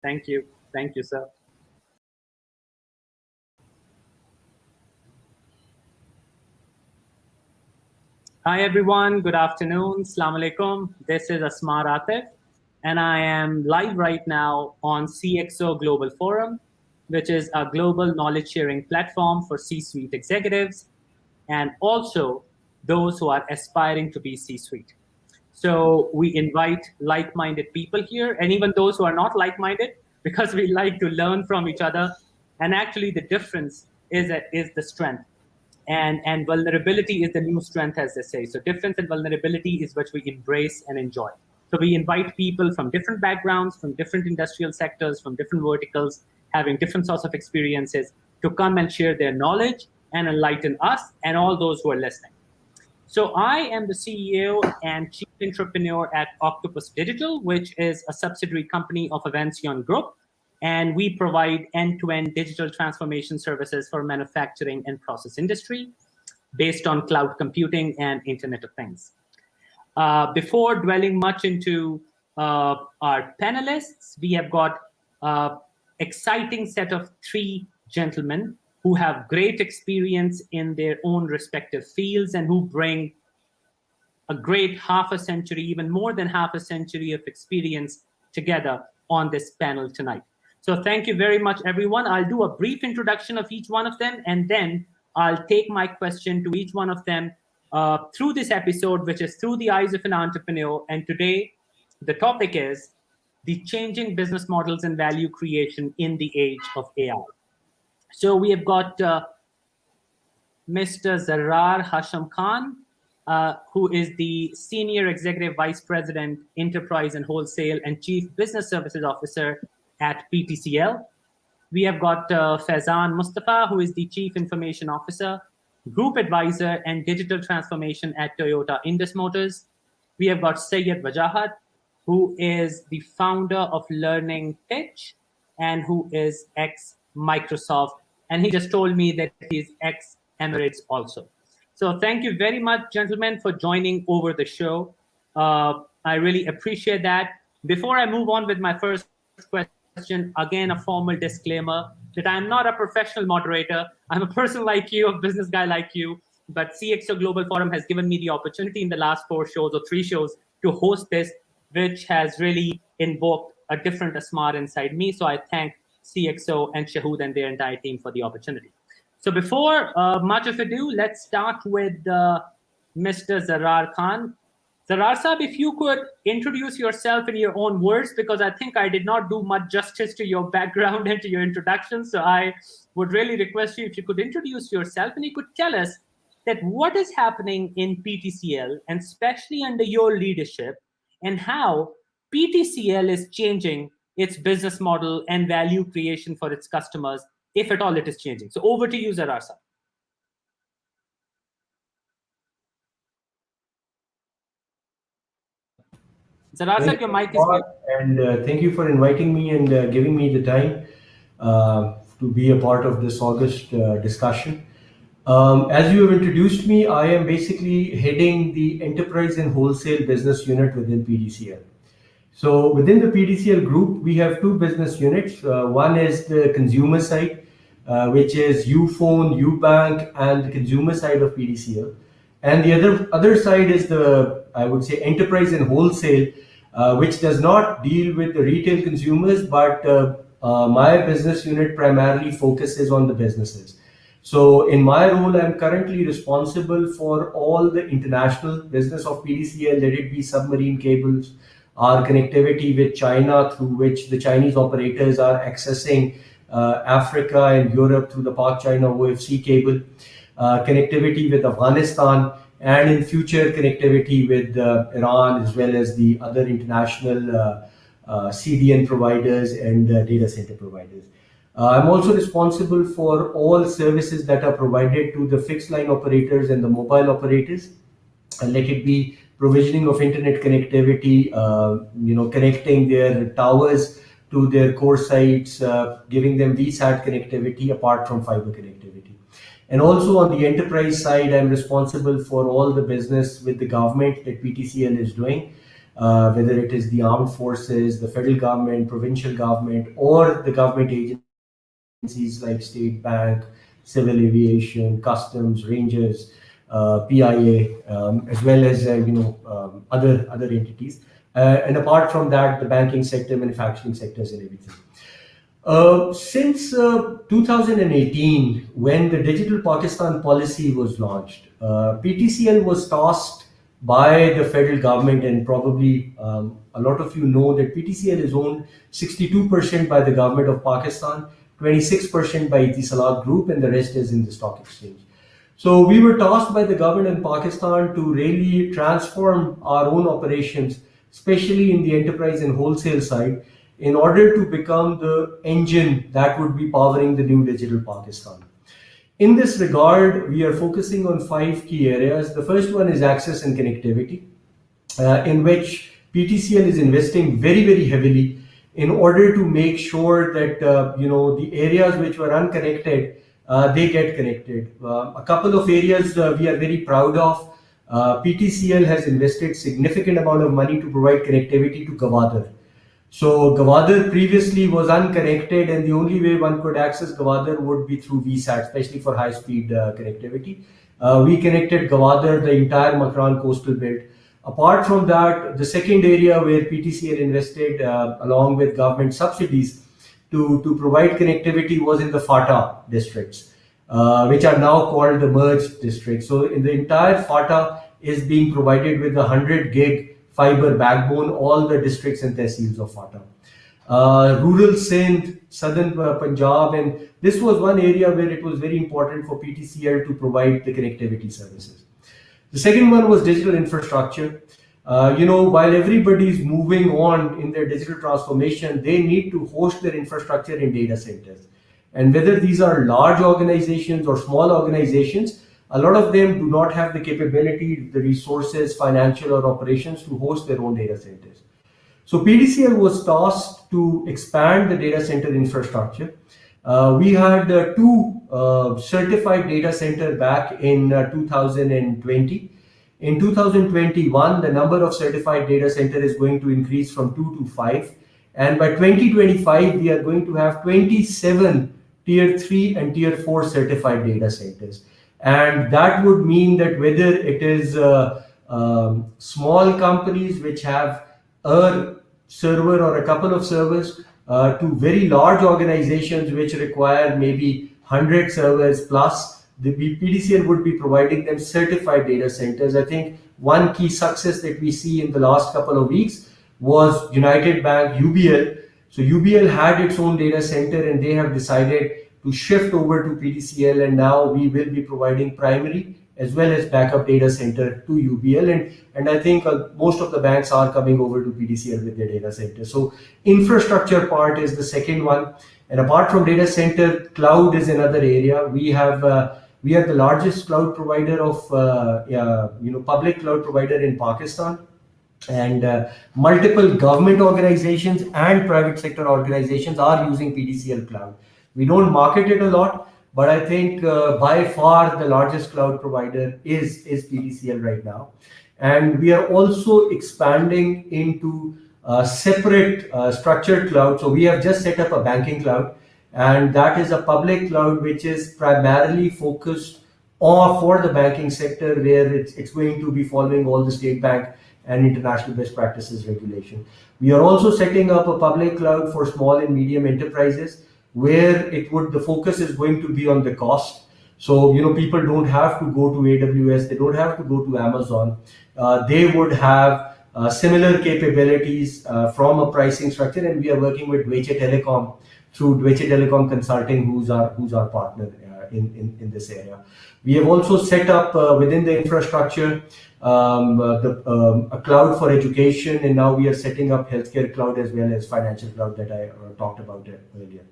Thank you. Thank you, sir. Hi, everyone. Good afternoon. Assalamu alaikum. This is Asmar Atif, and I am live right now on CxO Global Forum, which is a global knowledge sharing platform for C-suite executives and also those who are aspiring to be C-suite. So we invite like-minded people here, and even those who are not like-minded, because we like to learn from each other. And actually, the difference is the strength. And vulnerability is the new strength, as they say. So difference and vulnerability is what we embrace and enjoy. So we invite people from different backgrounds, from different industrial sectors, from different verticals, having different sorts of experiences to come and share their knowledge and enlighten us and all those who are listening. So I am the CEO and Chief Intrapreneur at Octopus Digital, which is a subsidiary company of Avanceon Group. And we provide end-to-end digital transformation services for manufacturing and process industry based on cloud computing and Internet of Things. Before dwelling much into our panelists, we have got an exciting set of three gentlemen who have great experience in their own respective fields and who bring a great half a century, even more than half a century of experience together on this panel tonight. So thank you very much, everyone. I'll do a brief introduction of each one of them, and then I'll take my question to each one of them through this episode, which is through the eyes of an entrepreneur. And today, the topic is the changing business models and value creation in the age of AI. So we have got Mr. Zarrar Hasham Khan, who is the Senior Executive Vice President, Enterprise and Wholesale and Chief Business Services Officer at PTCL. We have got Faizan Mustafa, who is the Chief Information Officer, Group Advisor and Digital Transformation at Toyota Indus Motors. We have got Syed Wajahat, who is the founder of Learning Pitch and who is ex-Microsoft. And he just told me that he's ex-Emirates also. So thank you very much, gentlemen, for joining over the show. I really appreciate that. Before I move on with my first question, again, a formal disclaimer that I'm not a professional moderator. I'm a person like you, a business guy like you, but CxO Global Forum has given me the opportunity in the last 4 shows or 3 shows to host this, which has really invoked a different Asmar inside me. So I thank CxO and Shahood and their entire team for the opportunity. So before much of ado, let's start with Mr. Zarrar Khan. Zarrar Saab, if you could introduce yourself in your own words, because I think I did not do much justice to your background and to your introduction. So I would really request you if you could introduce yourself and you could tell us that what is happening in PTCL, and especially under your leadership, and how PTCL is changing its business model and value creation for its customers, if at all it is changing. So over to you, Zarrar Saab. Zarrar Saab, your mic is muted. And thank you for inviting me and giving me the time to be a part of this August discussion. As you have introduced me, I am basically heading the Enterprise and Wholesale business unit within PTCL. So within the PTCL group, we have 2 business units. One is the consumer side, which is Uphone, Ubank, and the consumer side of PTCL. And the other side is the, I would say, Enterprise and Wholesale, which does not deal with the retail consumers, but my business unit primarily focuses on the businesses. So in my role, I'm currently responsible for all the international business of PTCL, let it be submarine cables, our connectivity with China, through which the Chinese operators are accessing Africa and Europe through the Pak China OFC cable, connectivity with Afghanistan, and in future connectivity with Iran, as well as the other international CDN providers and data center providers. I'm also responsible for all services that are provided to the fixed line operators and the mobile operators, and let it be provisioning of internet connectivity, connecting their towers to their core sites, giving them VSAT connectivity apart from fiber connectivity. And also on the enterprise side, I'm responsible for all the business with the government that PTCL is doing, whether it is the armed forces, the federal government, provincial government, or the government agencies like state bank, civil aviation, customs, rangers, PIA, as well as other entities. And apart from that, the banking sector, manufacturing sectors, and everything. Since 2018, when the Digital Pakistan policy was launched, PTCL was tasked by the federal government, and probably a lot of you know that PTCL is owned 62% by the government of Pakistan, 26% by Etisalat Group, and the rest is in the stock exchange. So we were tasked by the government in Pakistan to really transform our own operations, especially in the enterprise and wholesale side, in order to become the engine that would be powering the new digital Pakistan. In this regard, we are focusing on 5 key areas. The first one is access and connectivity, in which PTCL is investing very, very heavily in order to make sure that the areas which were unconnected, they get connected. A couple of areas we are very proud of. PTCL has invested significant amount of money to provide connectivity to Gwadar. So Gwadar previously was unconnected, and the only way one could access Gwadar would be through VSAT, especially for high-speed connectivity. We connected Gwadar, the entire Makran coastal belt. Apart from that, the second area where PTCL invested along with government subsidies to provide connectivity was in the FATA districts, which are now called the merged districts. So in the entire FATA is being provided with a 100 gig fiber backbone, all the districts and tehsils of FATA. Rural Sindh, southern Punjab, and this was one area where it was very important for PTCL to provide the connectivity services. The second one was digital infrastructure. While everybody is moving on in their digital transformation, they need to host their infrastructure in data centers. And whether these are large organizations or small organizations, a lot of them do not have the capability, the resources, financial or operations to host their own data centers. So PTCL was tasked to expand the data center infrastructure. We had 2 certified data center back in 2020. In 2021, the number of certified data center is going to increase from 2 to 5. And by 2025, we are going to have 27 tier 3 and tier 4 certified data centers. And that would mean that whether it is small companies which have a server or a couple of servers to very large organizations which require maybe 100 servers plus, the PTCL would be providing them certified data centers. I think one key success that we see in the last couple of weeks was United Bank, UBL. So UBL had its own data center and they have decided to shift over to PTCL, and now we will be providing primary as well as backup data center to UBL, and I think most of the banks are coming over to PTCL with their data center. So infrastructure part is the second one, and apart from data center, cloud is another area. We are the largest cloud provider of public cloud provider in Pakistan, and multiple government organizations and private sector organizations are using PTCL cloud. We don't market it a lot, but I think by far the largest cloud provider is PTCL right now. And we are also expanding into separate structured cloud. So we have just set up a banking cloud, and that is a public cloud which is primarily focused for the banking sector, where it's going to be following all the state bank and international best practices regulation. We are also setting up a public cloud for small and medium enterprises, where the focus is going to be on the cost. So people don't have to go to AWS, they don't have to go to Amazon. They would have similar capabilities from a pricing structure, and we are working with Deutsche Telekom through Deutsche Telekom Consulting, who's our partner in this area. We have also set up within the infrastructure a cloud for education, and now we are setting up healthcare cloud as well as financial cloud that I talked about earlier.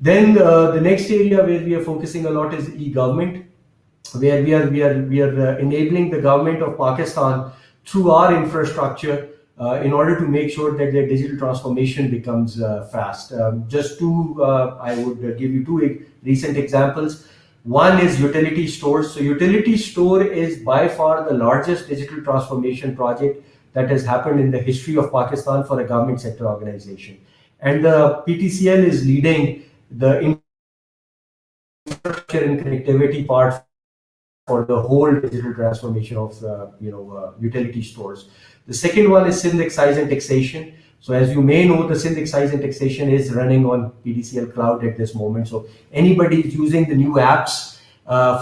Then the next area where we are focusing a lot is e-government, where we are enabling the government of Pakistan through our infrastructure in order to make sure that their digital transformation becomes fast. I would give you 2 recent examples. One is utility stores. So utility store is by far the largest digital transformation project that has happened in the history of Pakistan for a government sector organization. And the PTCL is leading the infrastructure and connectivity part for the whole digital transformation of utility stores. The second one is Sindh Excise and Taxation. So as you may know, the Sindh Excise and Taxation is running on PTCL Cloud at this moment. So anybody is using the new apps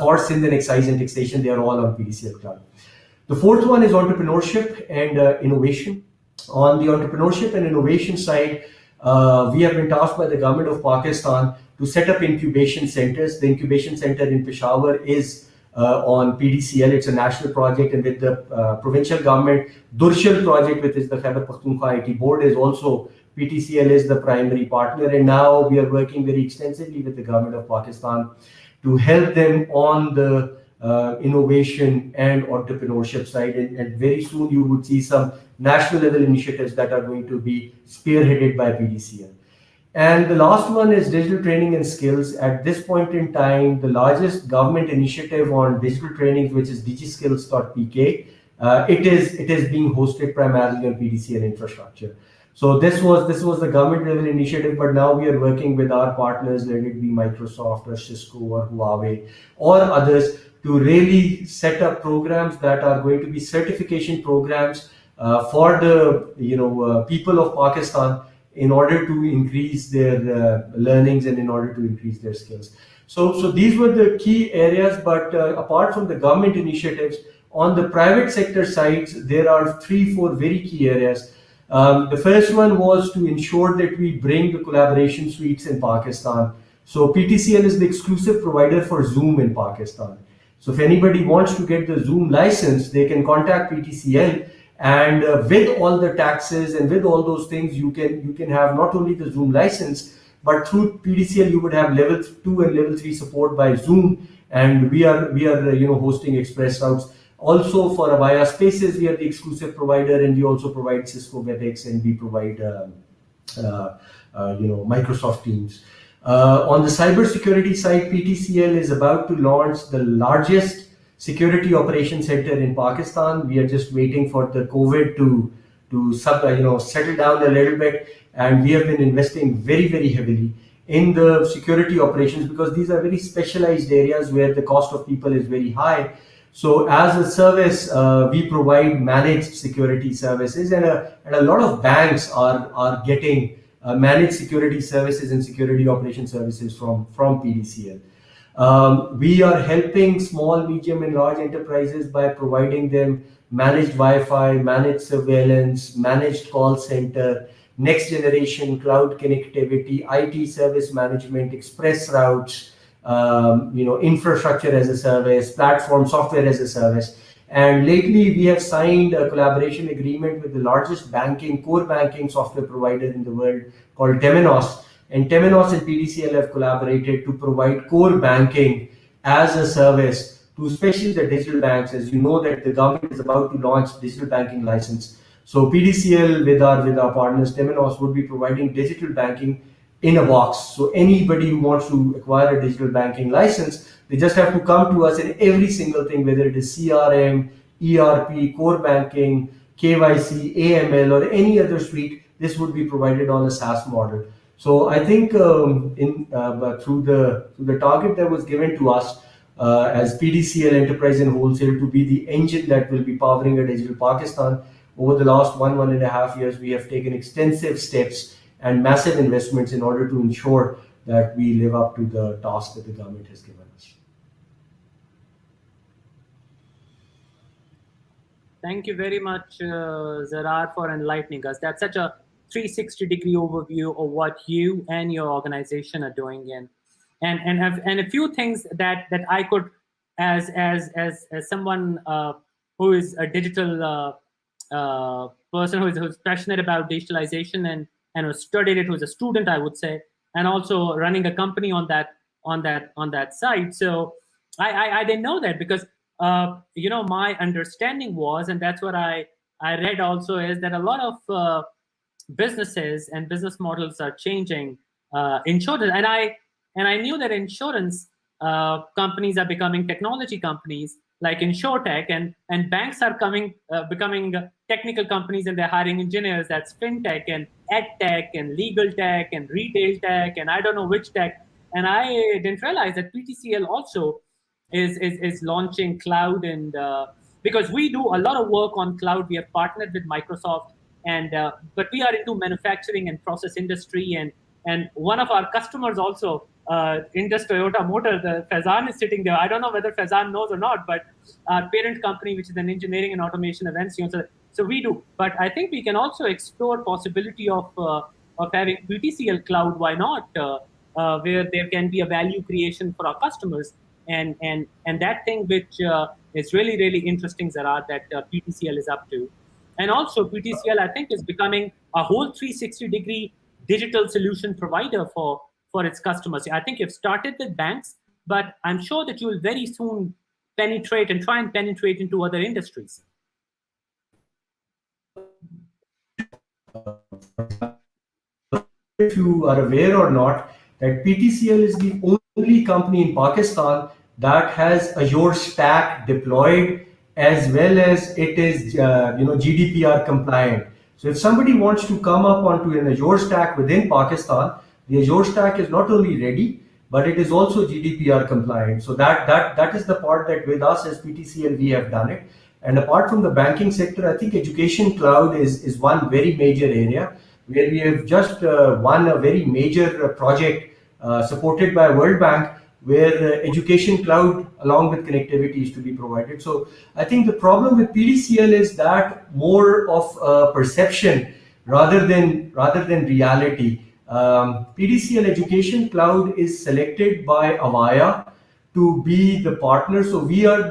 for Sindh and Excise and Taxation, they are all on PTCL Cloud. The fourth one is entrepreneurship and innovation. On the entrepreneurship and innovation side, we have been tasked by the government of Pakistan to set up incubation centers. The incubation center in Peshawar is on PTCL. It's a national project, and with the provincial government, Durshal project, which is the Khyber Pakhtunkhwa IT board, is also PTCL is the primary partner. And now we are working very extensively with the government of Pakistan to help them on the innovation and entrepreneurship side. And very soon you would see some national level initiatives that are going to be spearheaded by PTCL. And the last one is digital training and skills. At this point in time, the largest government initiative on digital training, which is digiskills.pk, it is being hosted primarily on PTCL infrastructure. So this was the government level initiative, but now we are working with our partners, let it be Microsoft or Cisco or Huawei or others, to really set up programs that are going to be certification programs for the people of Pakistan, in order to increase their learnings and in order to increase their skills. So these were the key areas, but apart from the government initiatives, on the private sector sides, there are 3-4 very key areas. The first one was to ensure that we bring the collaboration suites in Pakistan. So PTCL is the exclusive provider for Zoom in Pakistan. So if anybody wants to get the Zoom license, they can contact PTCL. And with all the taxes and with all those things, you can have not only the Zoom license, but through PTCL you would have level 2 and level 3 support by Zoom. And we are hosting express routes. Also for Avaya Spaces, we are the exclusive provider, and we also provide Cisco WebEx, and we provide Microsoft Teams. On the cybersecurity side, PTCL is about to launch the largest security operations center in Pakistan. We are just waiting for the COVID to settle down a little bit, and we have been investing very, very heavily in the security operations, because these are very specialized areas where the cost of people is very high. So as a service, we provide managed security services, and a lot of banks are getting managed security services and security operation services from PTCL. We are helping small, medium, and large enterprises by providing them managed Wi-Fi, managed surveillance, managed call center, next generation cloud connectivity, IT service management, express routes, infrastructure as a service, platform software as a service. And lately, we have signed a collaboration agreement with the largest core banking software provider in the world, called Temenos. And Temenos and PTCL have collaborated to provide core banking as a service to especially the digital banks. As you know, that the government is about to launch digital banking license. So PTCL with our partners Temenos would be providing digital banking in a box. So anybody who wants to acquire a digital banking license, they just have to come to us, and every single thing, whether it is CRM, ERP, core banking, KYC, AML, or any other suite, this would be provided on a SaaS model. So I think through the target that was given to us as PTCL Enterprise and Wholesale to be the engine that will be powering a digital Pakistan, over the last 1.5 years, we have taken extensive steps and massive investments in order to ensure that we live up to the task that the government has given us. Thank you very much, Zarrar, for enlightening us. That's such a 360-degree overview of what you and your organization are doing and a few things that I could, as someone who is a digital person who's passionate about digitalization and who studied it, who's a student, I would say, and also running a company on that side. So I didn't know that, because my understanding was, and that's what I read also, is that a lot of businesses and business models are changing. Insurance, and I knew that insurance companies are becoming technology companies, like insurtech, and banks are becoming technical companies, and they're hiring engineers. That's fintech and ed tech and legal tech and retail tech and I don't know which tech. And I didn't realize that PTCL also is launching cloud, and because we do a lot of work on cloud, we have partnered with Microsoft, and but we are into manufacturing and process industry, and one of our customers also, Indus Toyota Motor, the Faizan is sitting there. I don't know whether Faizan knows or not, but our parent company, which is an engineering and automation Avanceon, so we do. But I think we can also explore possibility of having PTCL cloud. Why not? Where there can be a value creation for our customers, and that thing which is really interesting, Zarrar, that PTCL is up to. And also PTCL, I think, is becoming a whole 360-degree digital solution provider for its customers. I think you've started with banks, but I'm sure that you will very soon penetrate and try and penetrate into other industries. If you are aware or not, that PTCL is the only company in Pakistan that has Azure Stack deployed, as well as it is GDPR compliant. So if somebody wants to come up onto an Azure Stack within Pakistan, the Azure Stack is not only ready, but it is also GDPR compliant. So that is the part that with us as PTCL we have done it. And apart from the banking sector, I think education cloud is one very major area where we have just won a very major project supported by World Bank, where education cloud along with connectivity is to be provided. So I think the problem with PTCL is that more of perception rather than reality. PTCL Education Cloud is selected by Avaya to be the partner. So we are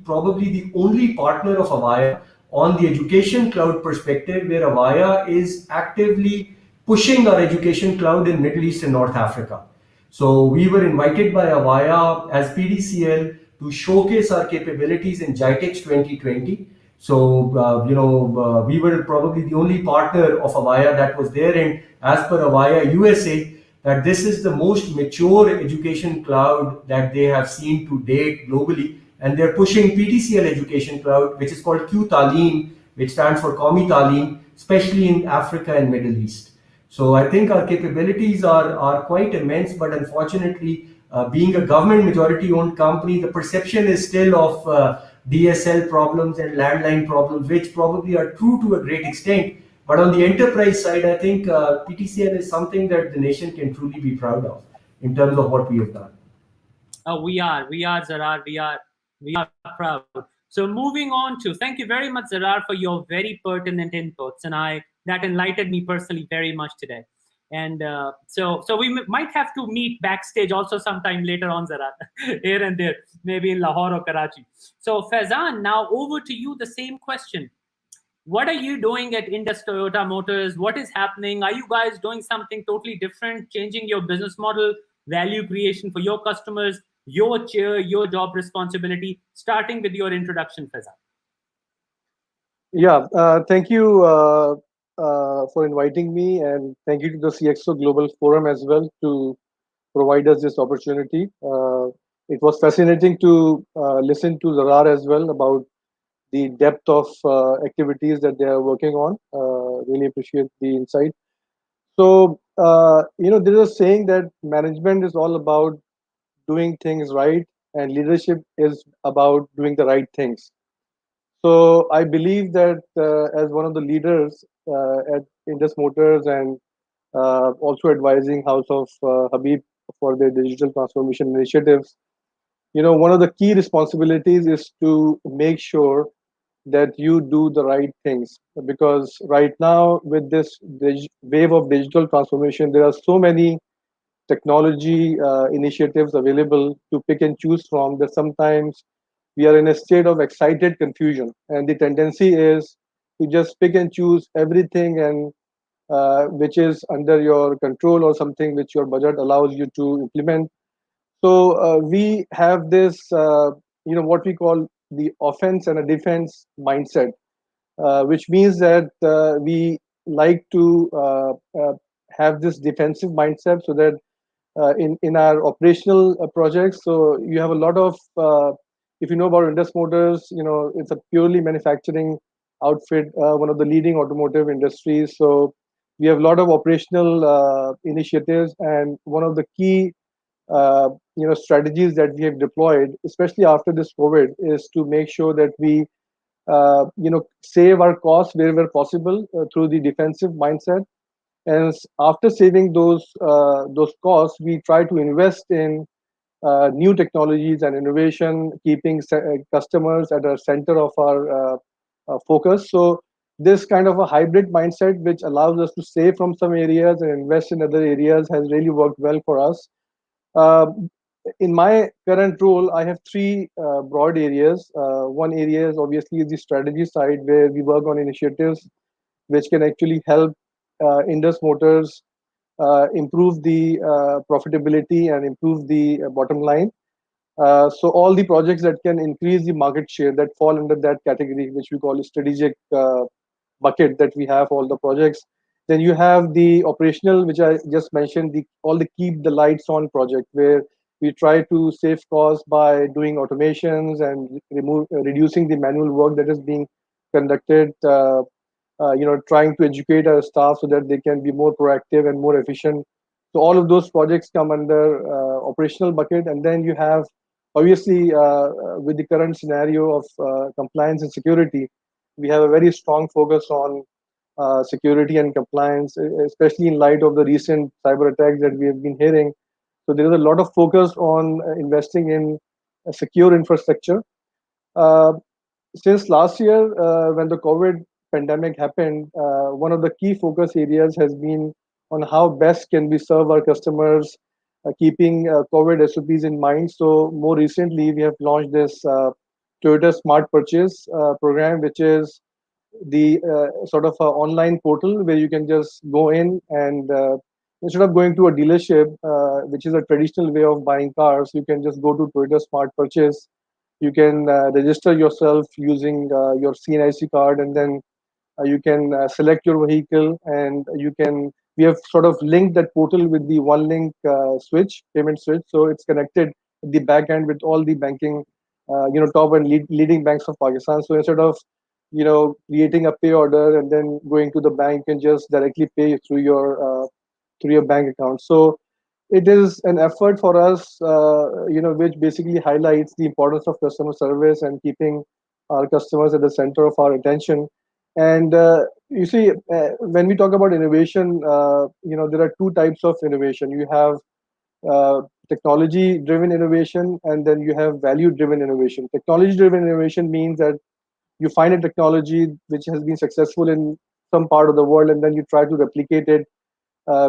probably the only partner of Avaya on the education cloud perspective, where Avaya is actively pushing our education cloud in Middle East and North Africa. So we were invited by Avaya as PTCL to showcase our capabilities in GITEX 2020. So, we were probably the only partner of Avaya that was there. And as per Avaya USA, that this is the most mature education cloud that they have seen to date globally. And they're pushing PTCL Education Cloud, which is called Q Taaleem, which stands for Qawmi Taaleem, especially in Africa and Middle East. So I think our capabilities are quite immense, but unfortunately, being a government majority owned company, the perception is still of DSL problems and landline problems, which probably are true to a great extent. But on the enterprise side, I think PTCL is something that the nation can truly be proud of in terms of what we have done. We are, Zarrar, we are proud. So moving on to, thank you very much, Zarrar, for your very pertinent inputs, and that enlightened me personally very much today. And so we might have to meet backstage also sometime later on, Zarrar, here and there, maybe in Lahore or Karachi. So Faizan, now over to you, the same question. What are you doing at Indus Toyota Motors? What is happening? Are you guys doing something totally different, changing your business model, value creation for your customers, your chair, your job responsibility? Starting with your introduction, Faizan. Yeah, thank you for inviting me, and thank you to the CxO Global Forum as well to provide us this opportunity. It was fascinating to listen to Zarrar as well about the depth of activities that they are working on. Really appreciate the insight. So, there is a saying that management is all about doing things right, and leadership is about doing the right things. So I believe that as one of the leaders at Indus Motors, and also advising House of Habib for their digital transformation initiatives, one of the key responsibilities is to make sure that you do the right things, because right now with this wave of digital transformation, there are so many technology initiatives available to pick and choose from that sometimes we are in a state of excited confusion, and the tendency is to just pick and choose everything, and which is under your control or something which your budget allows you to implement. So we have this what we call the offense and a defense mindset, which means that we like to have this defensive mindset, so that in our operational projects, so you have a lot of if you know about Indus Motors, it's a purely manufacturing outfit, one of the leading automotive industries. So we have a lot of operational initiatives, and one of the key strategies that we have deployed, especially after this COVID, is to make sure that we save our costs wherever possible through the defensive mindset. And after saving those costs, we try to invest in new technologies and innovation, keeping customers at the center of our focus. So this kind of a hybrid mindset, which allows us to save from some areas and invest in other areas, has really worked well for us. Uh, in my current role, I have three broad areas. One area is obviously the strategy side, where we work on initiatives which can actually help Indus Motors improve the profitability and improve the bottom line. So all the projects that can increase the market share that fall under that category, which we call a strategic bucket that we have all the projects. Then you have the operational, which I just mentioned, all the keep the lights on project, where we try to save costs by doing automations and reducing the manual work that is being conducted. Trying to educate our staff so that they can be more proactive and more efficient. So all of those projects come under operational bucket. And then you have, obviously, with the current scenario of compliance and security, we have a very strong focus on security and compliance, especially in light of the recent cyber attacks that we have been hearing. So there is a lot of focus on investing in a secure infrastructure. Uh, since last year, when the COVID pandemic happened, one of the key focus areas has been on how best can we serve our customers, keeping COVID SOPs in mind. So more recently, we have launched this Toyota Smart Purchase program, which is the sort of online portal where you can just go in and instead of going to a dealership, which is a traditional way of buying cars, you can just go to Toyota Smart Purchase. You can register yourself using your CNIC card, and then you can select your vehicle, and we have sort of linked that portal with the one link payment switch, so it's connected at the back end with all the banking, top and leading banks of Pakistan. So instead of creating a pay order and then going to the bank, and just directly pay through your bank account. So it is an effort for us, which basically highlights the importance of customer service and keeping our customers at the center of our attention. And you see, when we talk about innovation, there are two types of innovation. You have technology-driven innovation, and then you have value-driven innovation. Technology-driven innovation means that you find a technology which has been successful in some part of the world, and then you try to replicate it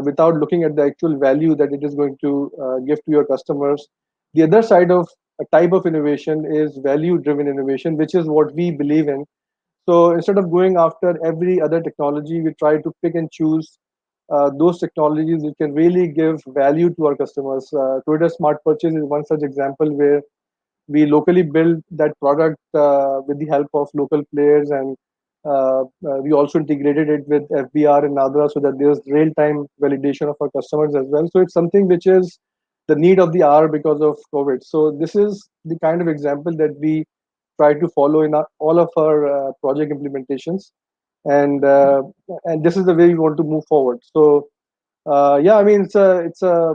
without looking at the actual value that it is going to give to your customers. The other side of a type of innovation is value-driven innovation, which is what we believe in. So instead of going after every other technology, we try to pick and choose those technologies which can really give value to our customers. Toyota Smart Purchase is one such example, where we locally build that product with the help of local players, and we also integrated it with FBR and NADRA, so that there's real-time validation of our customers as well. So it's something which is the need of the hour because of COVID. So this is the kind of example that we try to follow in all of our project implementations, and this is the way we want to move forward. So yeah, I mean, it's a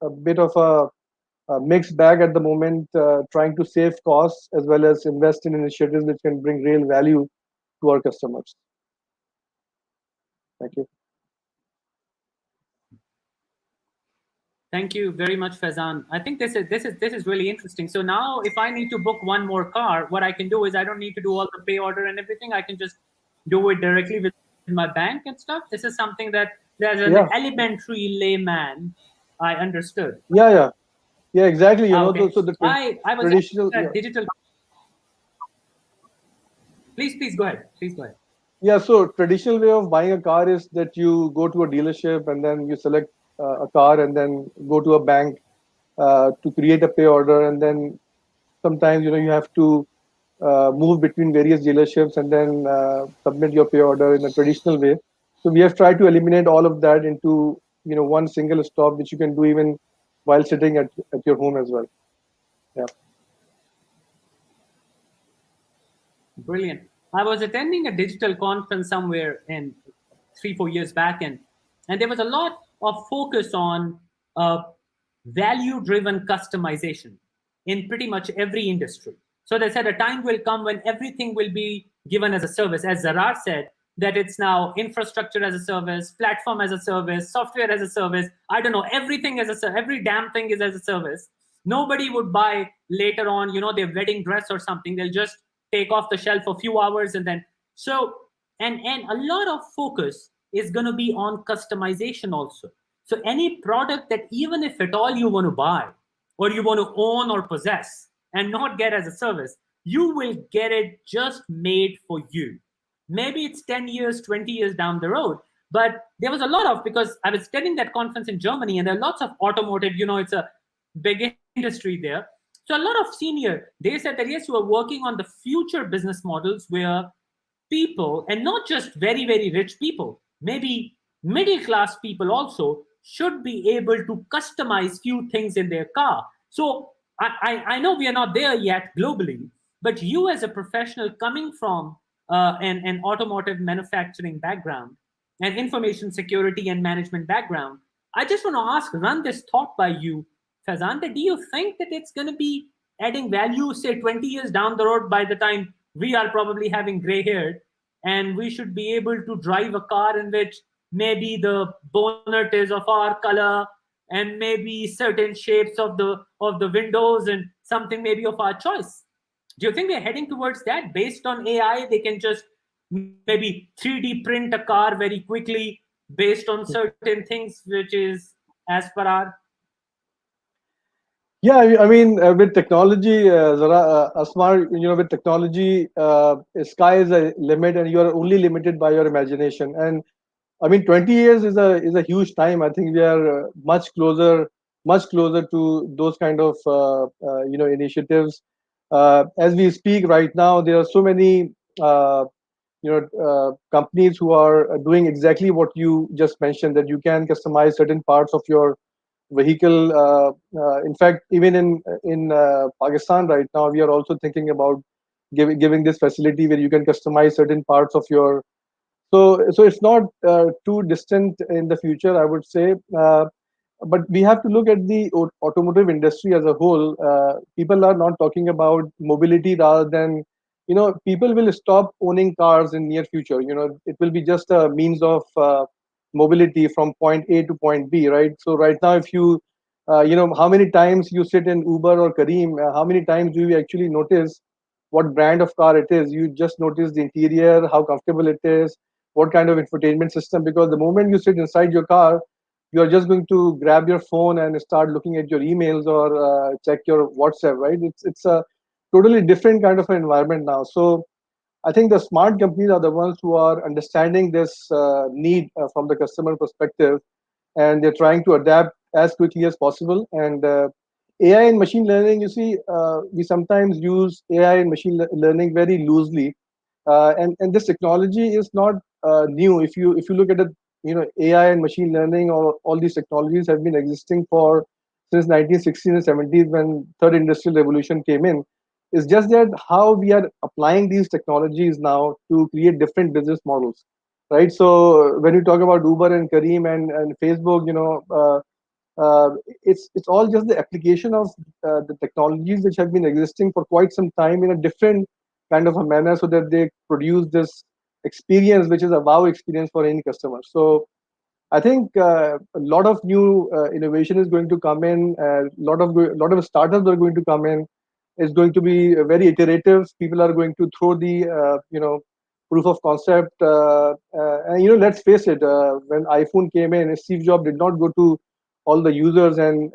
a bit of a mixed bag at the moment, trying to save costs as well as invest in initiatives which can bring real value to our customers. Thank you. Thank you very much, Faizan. I think this is really interesting. So now, if I need to book one more car, what I can do is I don't need to do all the pay order and everything. I can just do it directly with my bank and stuff. This is something that there's an elementary layman I understood. Yeah, exactly. Okay. So the I was traditional digital. Please go ahead. Please go ahead. Yeah, so traditional way of buying a car is that you go to a dealership and then you select a car and then go to a bank to create a pay order, and then sometimes you have to move between various dealerships and then submit your pay order in a traditional way. So we have tried to eliminate all of that into one single stop, which you can do even while sitting at your home as well. Yeah. Brilliant. I was attending a digital conference somewhere in 3, 4 years back, and there was a lot of focus on value-driven customization in pretty much every industry. So they said a time will come when everything will be given as a service. As Zarrar said, that it's now infrastructure as a service, platform as a service, software as a service. I don't know, everything as a service. Every damn thing is as a service. Nobody would buy later on, their wedding dress or something. They'll just take off the shelf a few hours and then and a lot of focus is going to be on customization also. So any product that even if at all you want to buy or you want to own or possess and not get as a service, you will get it just made for you. Maybe it's 10 years, 20 years down the road, but there was a lot of, because I was attending that conference in Germany and there are lots of automotive, it's a big industry there. So a lot of senior, they said that yes, we are working on the future business models where people, and not just very, very rich people, maybe middle class people also, should be able to customize few things in their car. So I know we are not there yet globally, but you as a professional coming from an automotive manufacturing background and information security and management background, I just want to run this thought by you, Faizan, that do you think that it's going to be adding value, say 20 years down the road, by the time we are probably having gray hair, and we should be able to drive a car in which maybe the bonnet is of our color and maybe certain shapes of the windows and something maybe of our choice? Do you think we're heading towards that? Based on AI, they can just maybe 3D print a car very quickly based on certain things, which is as per our. Yeah, I mean, with technology, Asmar, with technology, sky is a limit, and you are only limited by your imagination. And I mean, 20 years is a huge time. I think we are much closer to those kind of initiatives. As we speak right now, there are so many companies who are doing exactly what you just mentioned, that you can customize certain parts of your vehicle. In fact, even in Pakistan right now, we are also thinking about giving this facility where you can customize certain parts of your. So it's not too distant in the future, I would say. But we have to look at the automotive industry as a whole. People are not talking about mobility, rather than, people will stop owning cars in near future. It will be just a means of mobility from point A to point B, right? So right now, if you, how many times you sit in Uber or Kareem, how many times do you actually notice what brand of car it is? You just notice the interior, how comfortable it is, what kind of infotainment system. Because the moment you sit inside your car, you are just going to grab your phone and start looking at your emails or check your WhatsApp, right? It's a totally different kind of an environment now. So I think the smart companies are the ones who are understanding this need from the customer perspective, and they're trying to adapt as quickly as possible. And AI and machine learning, you see, we sometimes use AI and learning very loosely, and this technology is not new. If you look at it, AI and machine learning, or all these technologies have been existing for since 1960s and 70s, when third industrial revolution came in. It's just that how we are applying these technologies now to create different business models, right? So when you talk about Uber and Kareem and Facebook, it's all just the application of the technologies which have been existing for quite some time in a different kind of a manner, so that they produce this experience which is a wow experience for any customer. So I think a lot of new innovation is going to come in. A lot of startups are going to come in. It's going to be very iterative. People are going to throw the proof of concept. And let's face it. When iPhone came in, Steve Jobs did not go to all the users and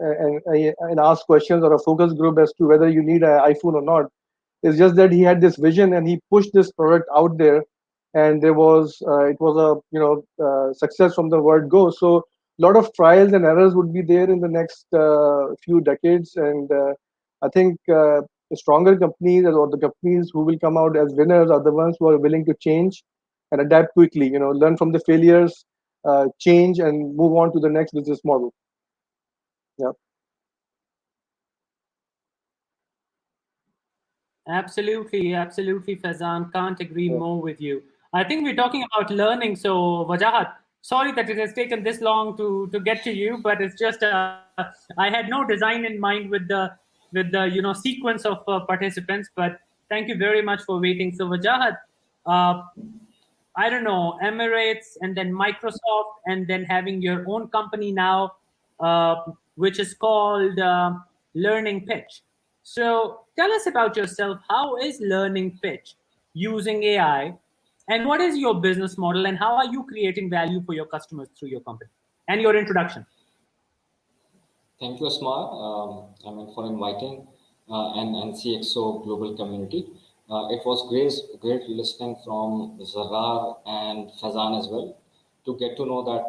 ask questions or a focus group as to whether you need an iPhone or not. It's just that he had this vision and he pushed this product out there, and it was a success from the word go. So a lot of trials and errors would be there in the next few decades, and I think the stronger companies, or the companies who will come out as winners, are the ones who are willing to change and adapt quickly. Learn from the failures, change, and move on to the next business model. Yeah. Absolutely, absolutely, Faizan. Can't agree Yeah. more with you. I think we're talking about learning. So, Wajahat, sorry that it has taken this long to get to you, but it's just I had no design in mind with the sequence of participants. But thank you very much for waiting. So, Wajahat, uh, I don't know, Emirates and then Microsoft, and then having your own company now, which is called Learning Pitch. So tell us about yourself. How is Learning Pitch using AI? And what is your business model? And how are you creating value for your customers through your company? And your introduction. Thank you, Asmar, for inviting and CxO Global Community. It was great listening from Zarrar and Faizan as well to get to know that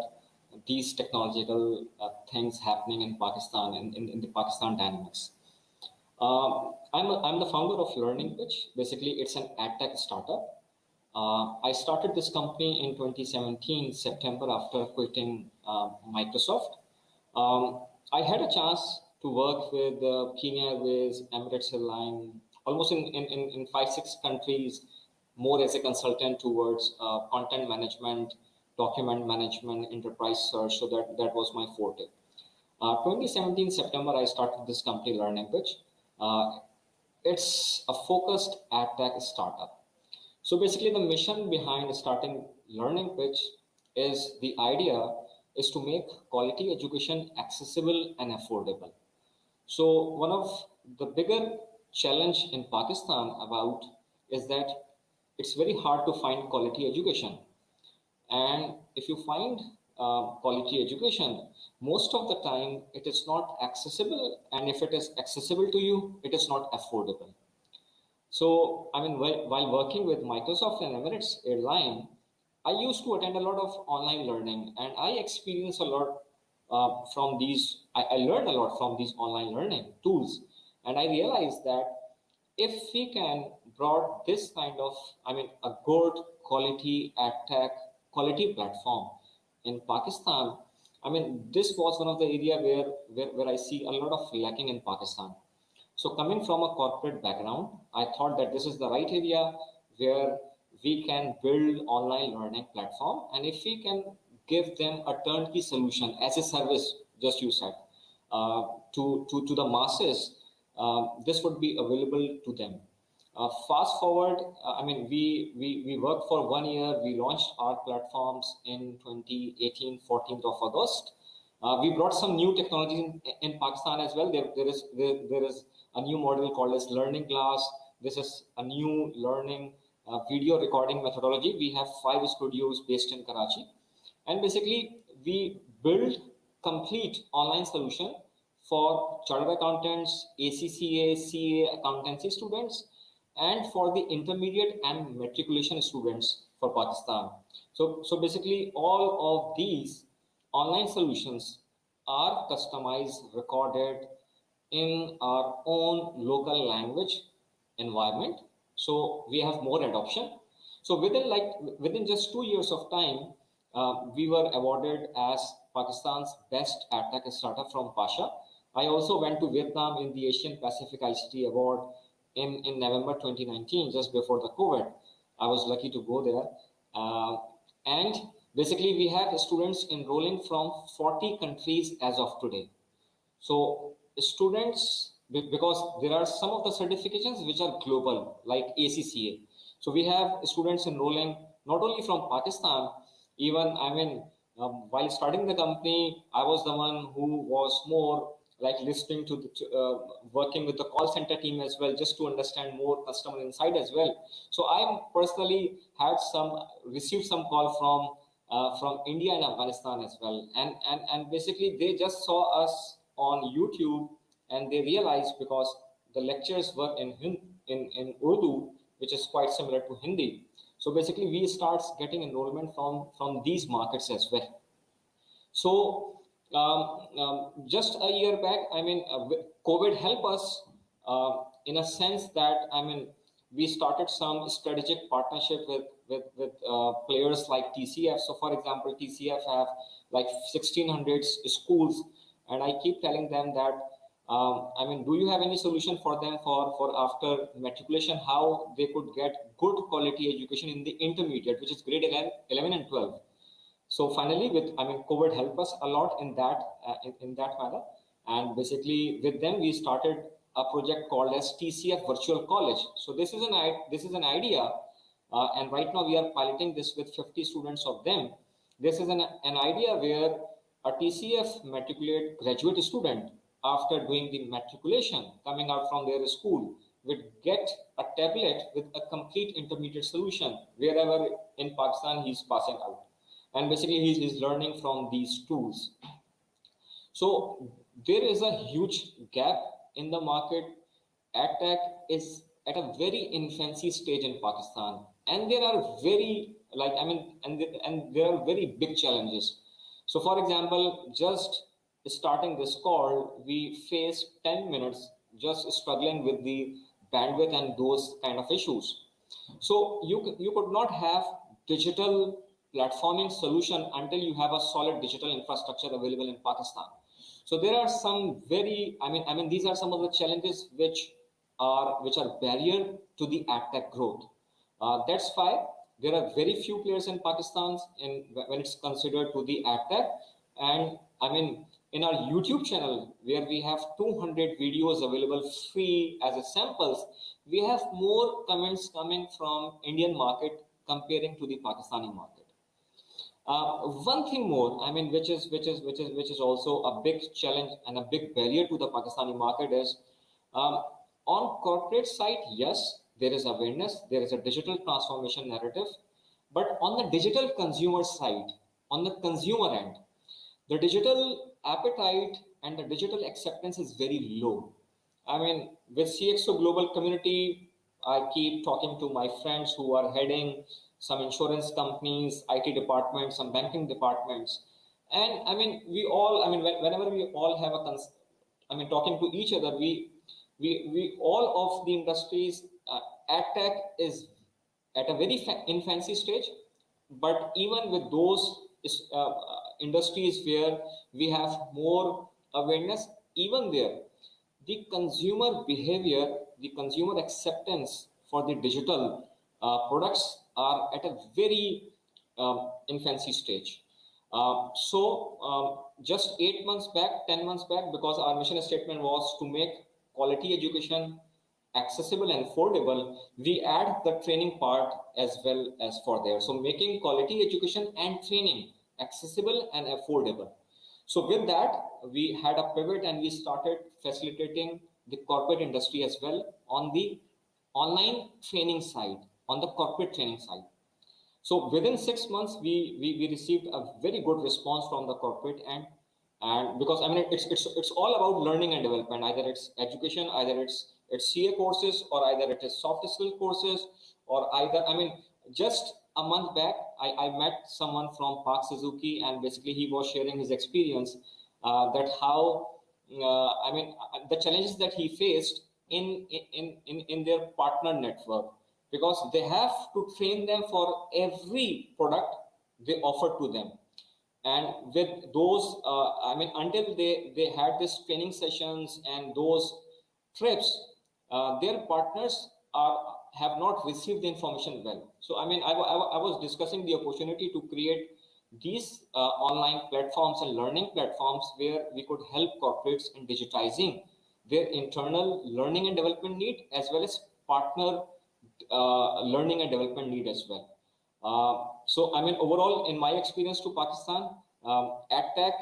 these technological things happening in Pakistan, in the Pakistan dynamics. I'm the founder of Learning Pitch. Basically, it's an ad tech startup. I started this company in 2017, September, after quitting Microsoft. I had a chance to work with Kenya Airways, Emirates Airline, almost in 5-6 countries, more as a consultant towards content management, document management, enterprise search. So that was my forte. 2017 September, I started this company, Learning Pitch. Uh, it's a focused ad tech startup. So basically, the mission behind starting Learning Pitch is the idea is to make quality education accessible and affordable. So one of the bigger challenge in Pakistan about is that it's very hard to find quality education. And if you find quality education, most of the time it is not accessible. And if it is accessible to you, it is not affordable. So, while working with Microsoft and Emirates Airline, I used to attend a lot of online learning, and I experienced a lot from these. I learned a lot from these online learning tools, and I realized that if we can brought this kind of, a good quality ad tech quality platform in Pakistan, this was one of the area where I see a lot of lacking in Pakistan. So coming from a corporate background, I thought that this is the right area where we can build online learning platform. And if we can give them a turnkey solution as a service, just you said, to the masses, this would be available to them. Fast forward, we worked for 1 year. We launched our platforms in 2018, 14th of August. We brought some new technologies in Pakistan as well. There is a new model called as Learning Glass. This is a new learning video recording methodology. We have 5 studios based in Karachi. And basically, we build complete online solution for chartered accountants, ACCA, CA accountancy students, and for the intermediate and matriculation students for Pakistan. So basically, all of these online solutions are customized, recorded in our own local language environment. So we have more adoption. So within just 2 years of time, we were awarded as Pakistan's best AdTech startup from Pasha. I also went to Vietnam in the Asian Pacific ICT Award in November 2019, just before the COVID. I was lucky to go there. And basically, we have students enrolling from 40 countries as of today. So students, because there are some of the certifications which are global, like ACCA. So we have students enrolling not only from Pakistan, even while starting the company, I was the one who was more like listening to working with the call center team as well, just to understand more customer insight as well. So I personally had received some call from India and Afghanistan as well, and basically they just saw us on YouTube, and they realized because the lectures were in Urdu, which is quite similar to Hindi. So basically, we start getting enrollment from these markets as well. So just a year back, COVID helped us in a sense that we started some strategic partnership with players like TCF. So for example, TCF have like 1600 schools, and I keep telling them that I mean, do you have any solution for them for after matriculation, how they could get good quality education in the intermediate, which is grade 11 and 12? So finally, COVID helped us a lot in that in that manner, and basically with them we started a project called as TCF Virtual College. So this is an idea, and right now we are piloting this with 50 students of them. This is an idea where a TCF matriculate graduate student, after doing the matriculation, coming out from their school, would get a tablet with a complete intermediate solution wherever in Pakistan he's passing out, and basically he's learning from these tools. So there is a huge gap in the market. AdTech is at a very infancy stage in Pakistan, and there are very and there are very big challenges. So, for example, just starting this call, we faced 10 minutes just struggling with the bandwidth and those kind of issues. So you could not have digital platforming solution until you have a solid digital infrastructure available in Pakistan. So there are some very, these are some of the challenges which are barrier to the AdTech growth. That's why there are very few players in Pakistan when it's considered to the AdTech. And in our YouTube channel, where we have 200 videos available free as a samples, we have more comments coming from Indian market comparing to the Pakistani market. One thing more, which is also a big challenge and a big barrier to the Pakistani market is, on corporate side, yes, there is awareness, there is a digital transformation narrative, but on the digital consumer side, on the consumer end, the digital appetite and the digital acceptance is very low. With CxO Global Community, I keep talking to my friends who are heading some insurance companies, IT departments, some banking departments. And we all, whenever we all have talking to each other, we all of the industries, AdTech is at a very infancy stage. But even with those industries where we have more awareness, even there, the consumer behavior, the consumer acceptance for the digital products are at a very infancy stage. Just 8 months back, 10 months back, because our mission statement was to make quality education accessible and affordable, we add the training part as well as for there. So making quality education and training accessible and affordable. So with that, we had a pivot and we started facilitating the corporate industry as well on the online training side, on the corporate training side. So within 6 months, we received a very good response from the corporate end. And because it's all about learning and development. Either it's education, either it's CA courses, or either it is soft skill courses, or either just a month back I met someone from Park Suzuki, and basically he was sharing his experience that how the challenges that he faced in their partner network, because they have to train them for every product they offer to them. And with those, until they had these training sessions and those trips, their partners have not received the information well. So, I was discussing the opportunity to create these online platforms and learning platforms where we could help corporates in digitizing their internal learning and development need, as well as partner learning and development need as well. Overall, in my experience to Pakistan, AdTech,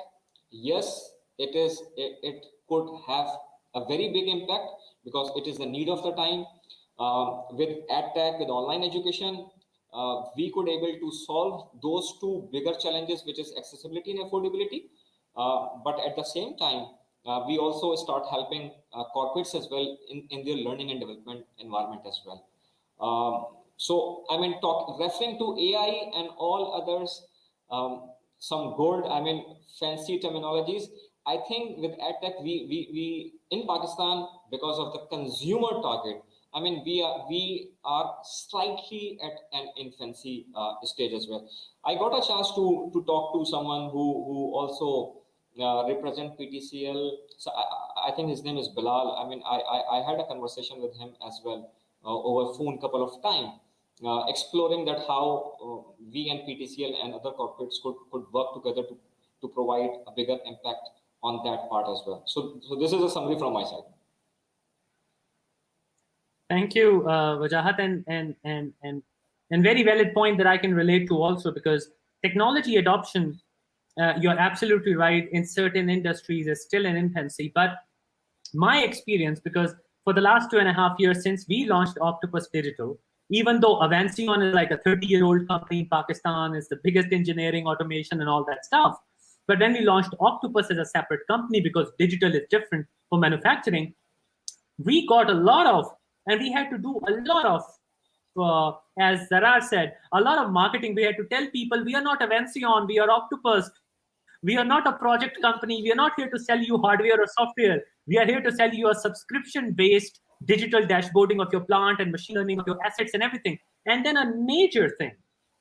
yes, it could have a very big impact because it is the need of the time. With AdTech, with online education, we could able to solve those two bigger challenges, which is accessibility and affordability. But at the same time, we also start helping corporates as well in their learning and development environment as well. Referring to AI and all others, some gold, fancy terminologies. I think with AdTech, we in Pakistan, because of the consumer target, we are slightly at an infancy stage as well. I got a chance to talk to someone who also represent PTCL. So I think his name is Bilal. I mean, I had a conversation with him as well over phone couple of times, exploring that how we and PTCL and other corporates could work together to provide a bigger impact on that part as well. So this is a summary from my side. Thank you, Wajahat, and very valid point that I can relate to also, because technology adoption, you're absolutely right, in certain industries is still in infancy. But my experience, because for the last 2.5 years since we launched Octopus Digital, even though Avanceon is like a 30-year-old company in Pakistan, is the biggest engineering automation and all that stuff. But when we launched Octopus as a separate company, because digital is different for manufacturing, we got a lot of, and we had to do a lot of, as Zarrar said, a lot of marketing. We had to tell people, we are not Avanceon, we are Octopus. We are not a project company. We are not here to sell you hardware or software. We are here to sell you a subscription-based digital dashboarding of your plant and machine learning of your assets and everything. And then a major thing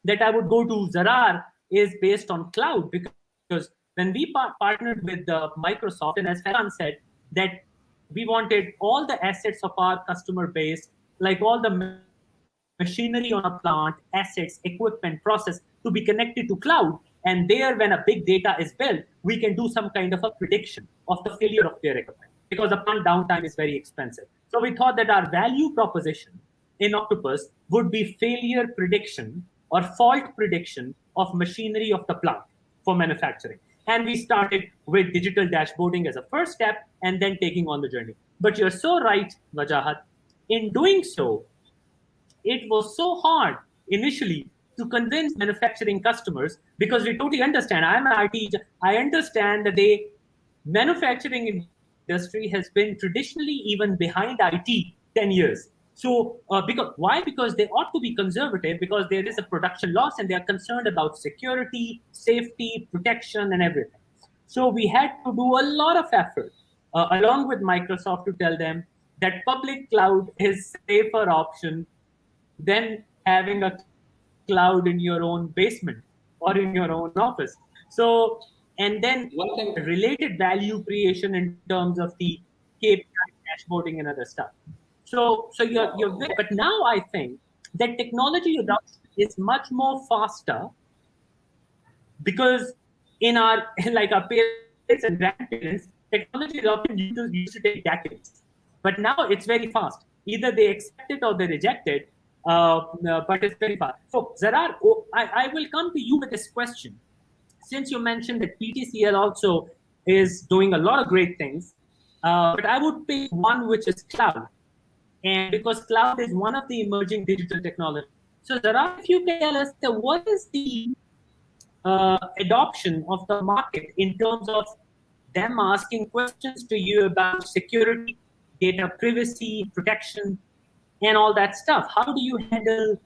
that I would go to Zarrar is based on cloud, because when we partnered with Microsoft, and as Faizan said, that we wanted all the assets of our customer base, like all the machinery on a plant, assets, equipment, process, to be connected to cloud. And there, when a big data is built, we can do some kind of a prediction of the failure of their equipment, because the plant downtime is very expensive. So we thought that our value proposition in Octopus would be failure prediction or fault prediction of machinery of the plant for manufacturing. And we started with digital dashboarding as a first step, and then taking on the journey. But you're so right, Wajahat. In doing so, it was so hard initially to convince manufacturing customers, because we totally understand. I'm an IT. I understand that the manufacturing industry has been traditionally even behind IT 10 years. So why? Because they ought to be conservative, because there is a production loss and they are concerned about security, safety, protection, and everything. So we had to do a lot of effort along with Microsoft to tell them that public cloud is safer option than having a cloud in your own basement or in your own office. So, and then related value creation in terms of the KPI dashboarding and other stuff. So you're very, but now I think that technology adoption is much more faster, because in our, like our parents and grandparents, technology adoption used to take decades. But now it's very fast. Either they accept it or they reject it. But it's very fast. So Zarrar, I will come to you with this question. Since you mentioned that PTCL also is doing a lot of great things, but I would pick one, which is cloud. And because cloud is one of the emerging digital technologies. So Zarrar, if you can tell us what is the adoption of the market in terms of them asking questions to you about security, data privacy, protection, and all that stuff. How do you handle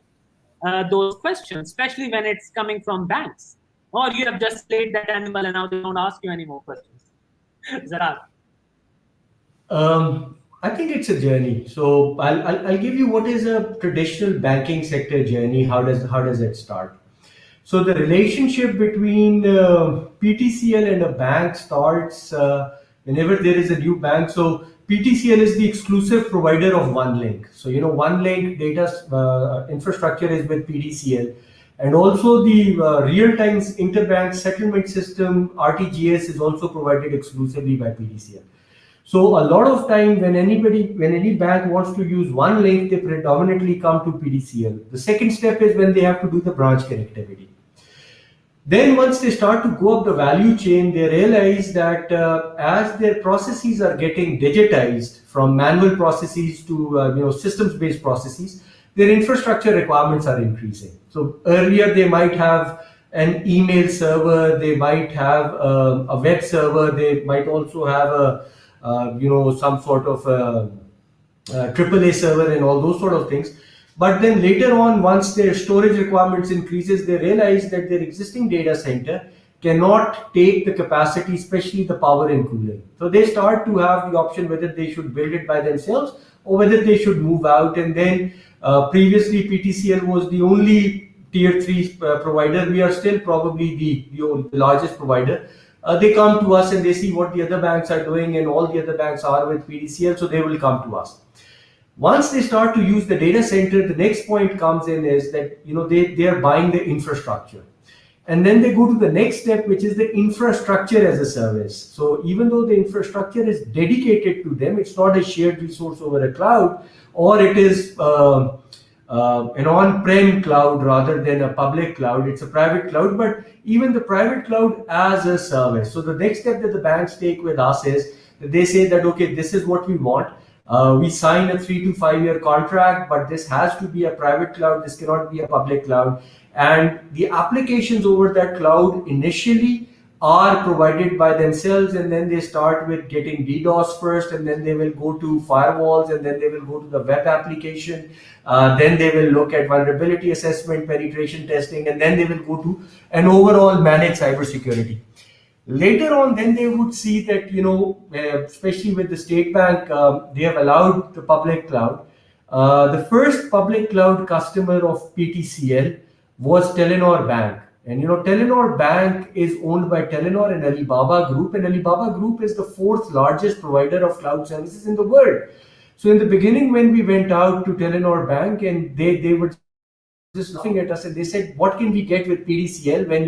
those questions, especially when it's coming from banks? Or you have just played that animal and now they don't ask you any more questions? Zarrar. I think it's a journey. So I'll give you what is a traditional banking sector journey. How does it start? So the relationship between PTCL and a bank starts whenever there is a new bank. So PTCL is the exclusive provider of OneLink. So OneLink data infrastructure is with PTCL, and also the real-time interbank settlement system (RTGS) is also provided exclusively by PTCL. So a lot of time when any bank wants to use OneLink, they predominantly come to PTCL. The second step is when they have to do the branch connectivity. Then once they start to go up the value chain, they realize that as their processes are getting digitized from manual processes to systems-based processes, their infrastructure requirements are increasing. So earlier they might have an email server, they might have a web server, they might also have some sort of AAA server and all those sort of things. But then later on, once their storage requirements increases, they realize that their existing data center cannot take the capacity, especially the power and cooling. So they start to have the option whether they should build it by themselves or whether they should move out. And then previously PTCL was the only tier 3 provider. We are still probably the largest provider. they come to us and they see what the other banks are doing, and all the other banks are with PTCL, so they will come to us. Once they start to use the data center, the next point comes in is that they are buying the infrastructure. And then they go to the next step, which is the infrastructure as a service. So even though the infrastructure is dedicated to them, it's not a shared resource over a cloud, or it is an on-prem cloud rather than a public cloud. It's a private cloud, but even the private cloud as a service. So the next step that the banks take with us is that they say that, okay, this is what we want. We sign a 3 to 5 year contract, but this has to be a private cloud. This cannot be a public cloud. And the applications over that cloud initially are provided by themselves, and then they start with getting DDoS first, and then they will go to firewalls, and then they will go to the web application. Then they will look at vulnerability assessment, penetration testing, and then they will go to an overall managed cybersecurity. Later on, then they would see that, especially with the State Bank, they have allowed the public cloud. The first public cloud customer of PTCL was Telenor Bank. And Telenor Bank is owned by Telenor and Alibaba Group, and Alibaba Group is the 4th largest provider of cloud services in the world. So in the beginning, when we went out to Telenor Bank, and they were just laughing at us, and they said, what can we get with PTCL when,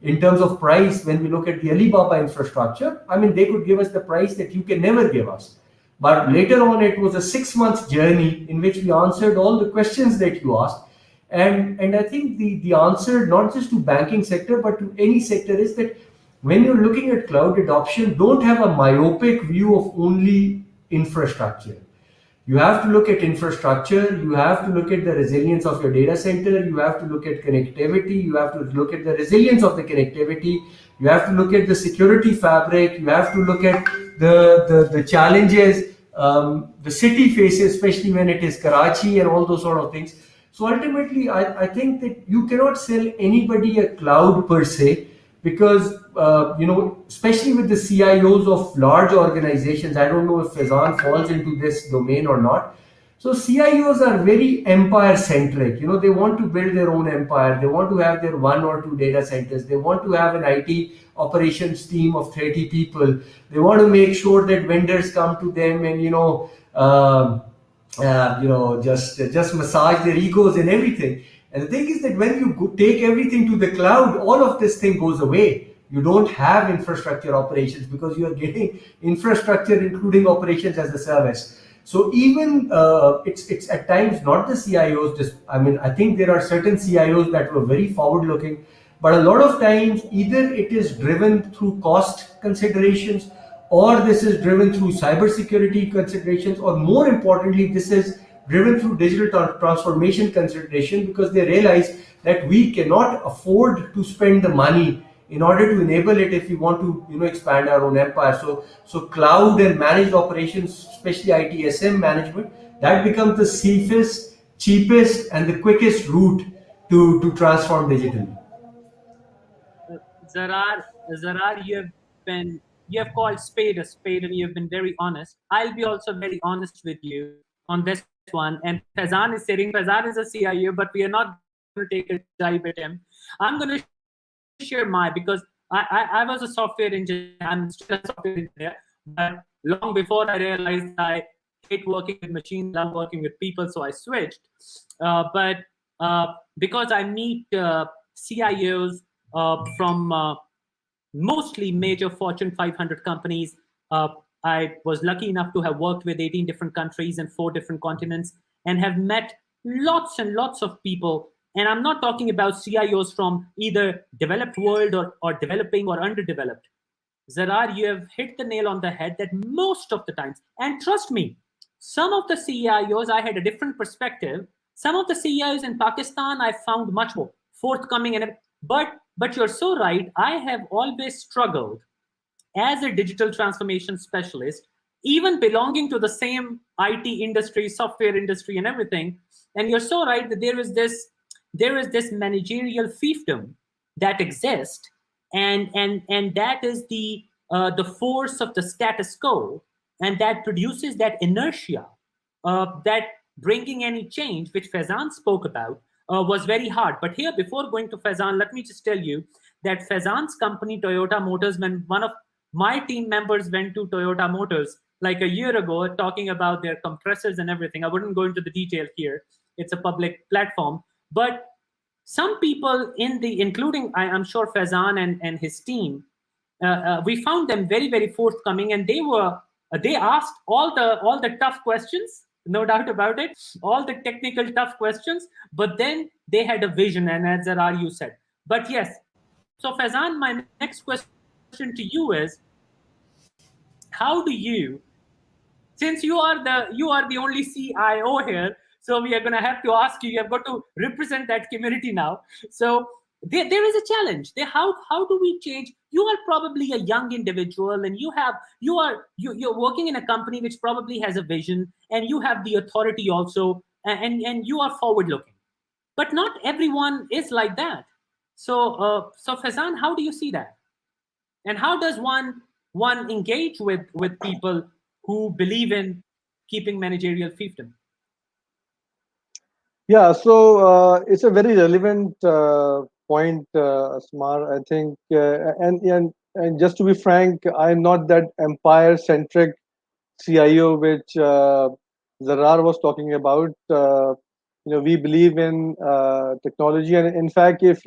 in terms of price, when we look at the Alibaba infrastructure, I mean, they could give us the price that you can never give us. But later on, it was a 6-month journey in which we answered all the questions that you asked. And I think the answer, not just to banking sector, but to any sector, is that when you're looking at cloud adoption, don't have a myopic view of only infrastructure. You have to look at infrastructure, you have to look at the resilience of your data center, you have to look at connectivity, you have to look at the resilience of the connectivity, you have to look at the security fabric, you have to look at the challenges the city faces, especially when it is Karachi and all those sort of things. So ultimately, I think that you cannot sell anybody a cloud per se, because especially with the CIOs of large organizations, I don't know if Faizan falls into this domain or not. So CIOs are very empire centric. They want to build their own empire. They want to have their 1 or 2 data centers. They want to have an IT operations team of 30 people. They want to make sure that vendors come to them and just massage their egos and everything. And the thing is that when you take everything to the cloud, all of this thing goes away. You don't have infrastructure operations because you are getting infrastructure including operations as a service. So even it's at times not the CIOs. I think there are certain CIOs that were very forward-looking, but a lot of times either it is driven through cost considerations, or this is driven through cybersecurity considerations, or more importantly, this is driven through digital transformation consideration, because they realize that we cannot afford to spend the money in order to enable it if we want to expand our own empire. So cloud and managed operations, especially ITSM management, that becomes the safest, cheapest, and the quickest route to transform digitally. Zarrar, you have called spade a spade, and you have been very honest. I'll be also very honest with you on this one. And Faizan is sitting. Faizan is a CIO, but we are not going to take a dive at him. I'm going to share because I was a software engineer. I'm still a software engineer, but long before I realized I hate working with machines, I'm working with people, so I switched. But because I meet CIOs from mostly major Fortune 500 companies, I was lucky enough to have worked with 18 different countries and 4 different continents, and have met lots and lots of people. And I'm not talking about CIOs from either developed world or developing or underdeveloped. Zarrar, you have hit the nail on the head that most of the times, and trust me, some of the CIOs, I had a different perspective. Some of the CIOs in Pakistan, I found much more forthcoming. But you're so right. I have always struggled as a digital transformation specialist, even belonging to the same IT industry, software industry, and everything. And you're so right that there is this managerial fiefdom that exists, and that is the force of the status quo, and that produces that inertia, that bringing any change, which Faizan spoke about, was very hard. But here, before going to Faizan, let me just tell you that Faizan's company, Toyota Motors, when one of my team members went to Toyota Motors like a year ago, talking about their compressors and everything. I wouldn't go into the detail here. It's a public platform. But some people including I'm sure Faizan and his team, we found them very, very forthcoming, and they asked all the tough questions, no doubt about it, all the technical tough questions, but then they had a vision, and as Zarrar you said. But yes, so Faizan, my next question to you is, how do you, since you are the only CIO here, so we are going to have to ask you. You have got to represent that community now. So there is a challenge. How do we change? You are probably a young individual, and you're working in a company which probably has a vision, and you have the authority also, and you are forward looking. But not everyone is like that. So Faizan, how do you see that? And how does one engage with people who believe in keeping managerial fiefdom? Yeah, so it's a very relevant point, Asmar. I think, and just to be frank, I'm not that empire-centric CIO which Zarrar was talking about. We believe in technology, and in fact, if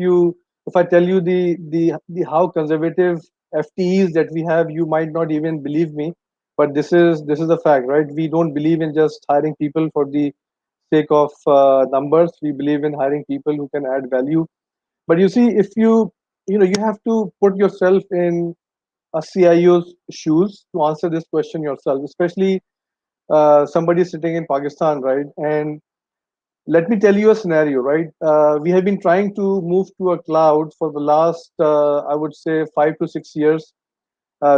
I tell you the how conservative FTEs that we have, you might not even believe me. But this is a fact, right? We don't believe in just hiring people for the sake of numbers. We believe in hiring people who can add value. But you see, if you have to put yourself in a CIO's shoes to answer this question yourself, especially somebody sitting in Pakistan, right? And let me tell you a scenario, right? We have been trying to move to a cloud for the last, I would say, 5 to 6 years.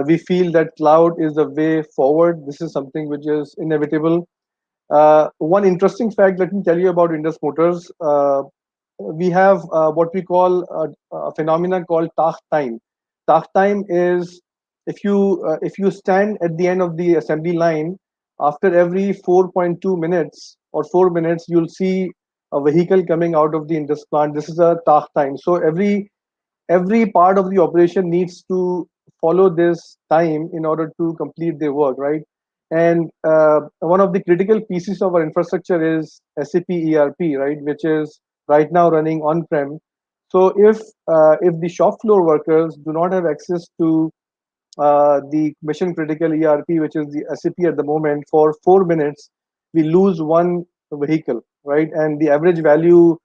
We feel that cloud is the way forward. This is something which is inevitable. One interesting fact, let me tell you about Indus Motors. We have what we call a phenomenon called task time. Task time is if you stand at the end of the assembly line, after every 4.2 minutes or 4 minutes, you'll see a vehicle coming out of the Indus plant. This is a task time. So every part of the operation needs to follow this time in order to complete their work, right? And one of the critical pieces of our infrastructure is SAP ERP, right, which is right now running on-prem. So if the shop floor workers do not have access to the mission critical ERP, which is the SAP at the moment, for 4 minutes, we lose one vehicle, right? And the average value,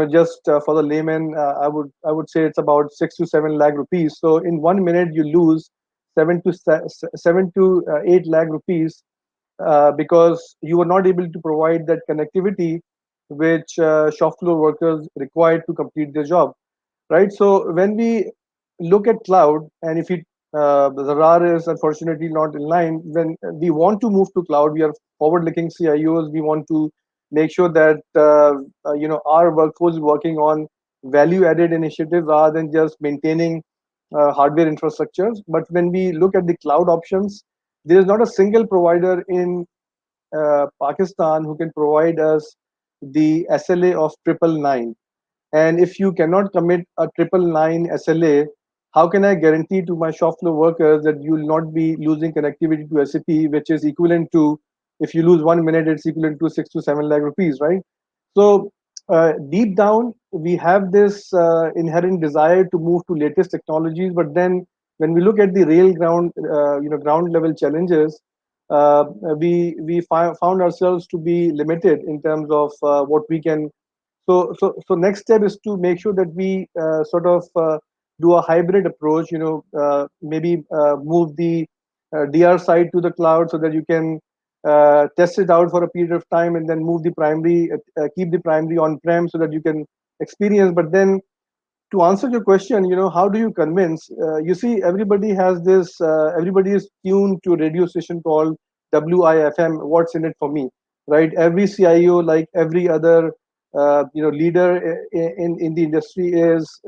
just for the layman, I would say it's about 6 to 7 lakh rupees. So in 1 minute, you lose 7 to 8 lakh rupees because you were not able to provide that connectivity which shop floor workers required to complete their job, right? So when we look at cloud, and if the Zarrar is unfortunately not in line, when we want to move to cloud, we are forward-looking CIOs. We want to make sure that our workforce is working on value-added initiatives rather than just maintaining hardware infrastructures. But when we look at the cloud options, there is not a single provider in Pakistan who can provide us the SLA of 999. And if you cannot commit a 999 SLA, how can I guarantee to my shop floor workers that you will not be losing connectivity to SAP, which is equivalent to, if you lose 1 minute, it's equivalent to 6 to 7 lakh rupees, right? So deep down, we have this inherent desire to move to latest technologies, but then when we look at the real ground, ground level challenges, we found ourselves to be limited in terms of what we can. So next step is to make sure that we sort of do a hybrid approach. Maybe move the DR side to the cloud so that you can test it out for a period of time, and then move the primary, keep the primary on-prem so that you can experience. But then, to answer your question, how do you convince? You see, everybody has this. Everybody is tuned to a radio station called WIFM. What's in it for me, right? Every CIO, like every other leader in the industry, is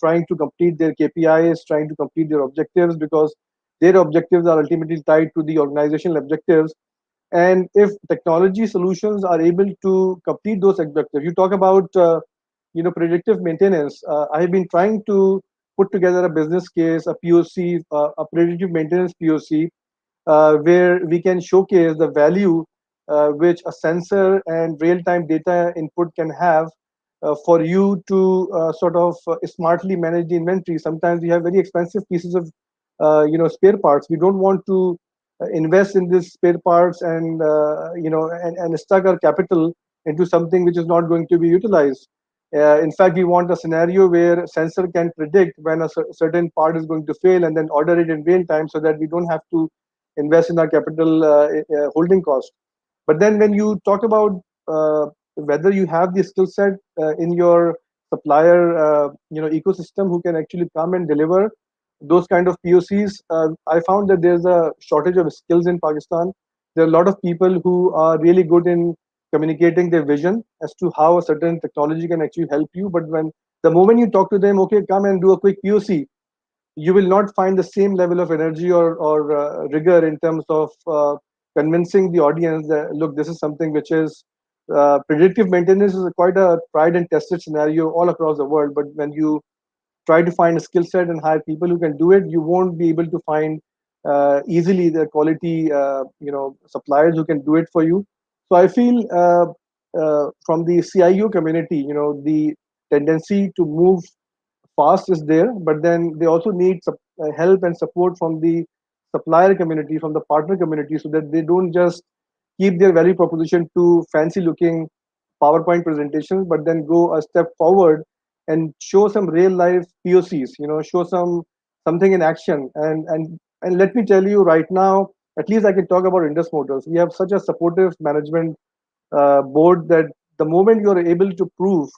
trying to complete their KPIs, trying to complete their objectives, because their objectives are ultimately tied to the organizational objectives. And if technology solutions are able to complete those objectives, you talk about predictive maintenance. I have been trying to put together a business case, a POC, a predictive maintenance POC, where we can showcase the value which a sensor and real-time data input can have for you to sort of smartly manage the inventory. Sometimes we have very expensive pieces of spare parts. We don't want to invest in these spare parts and and stuck our capital into something which is not going to be utilized. In fact, we want a scenario where sensor can predict when a certain part is going to fail and then order it in real time, so that we don't have to invest in our capital holding cost. But then when you talk about whether you have the skill set in your supplier ecosystem who can actually come and deliver those kind of POCs, I found that there's a shortage of skills in Pakistan. There are a lot of people who are really good in communicating their vision as to how a certain technology can actually help you. But when the moment you talk to them, okay, come and do a quick POC, you will not find the same level of energy or rigor in terms of convincing the audience that, look, this is something which is predictive maintenance is quite a tried and tested scenario all across the world. But when you try to find a skill set and hire people who can do it, you won't be able to find easily the quality suppliers who can do it for you. So I feel from the CIO community, the tendency to move fast is there, but then they also need help and support from the supplier community, from the partner community, so that they don't just keep their value proposition to fancy looking PowerPoint presentations, but then go a step forward and show some real life POCs, show something in action. And let me tell you right now, at least I can talk about Indus Motors. We have such a supportive management board that the moment you are able to prove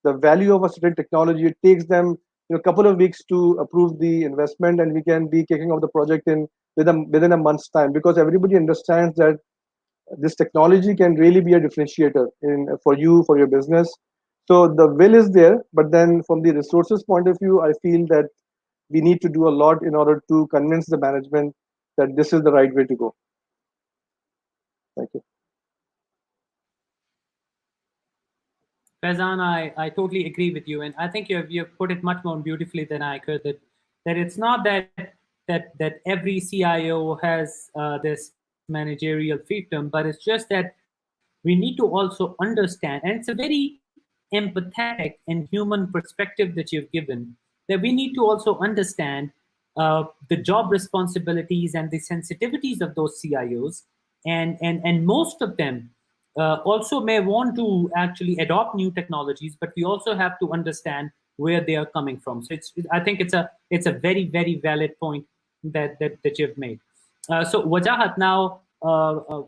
the value of a certain technology, it takes them a couple of weeks to approve the investment, and we can be kicking off the project within a month's time, because everybody understands that this technology can really be a differentiator for you, for your business. So the will is there, but then from the resources point of view, I feel that we need to do a lot in order to convince the management that this is the right way to go. Thank you. Faizan, I totally agree with you, and I think you've put it much more beautifully than I could. That it's not that every CIO has this managerial fiefdom, but it's just that we need to also understand, and it's a very empathetic and human perspective that you've given, that we need to also understand the job responsibilities and the sensitivities of those CIOs, and most of them also may want to actually adopt new technologies, but we also have to understand where they are coming from. So I think it's a very, very valid point that you've made. So Wajahat, now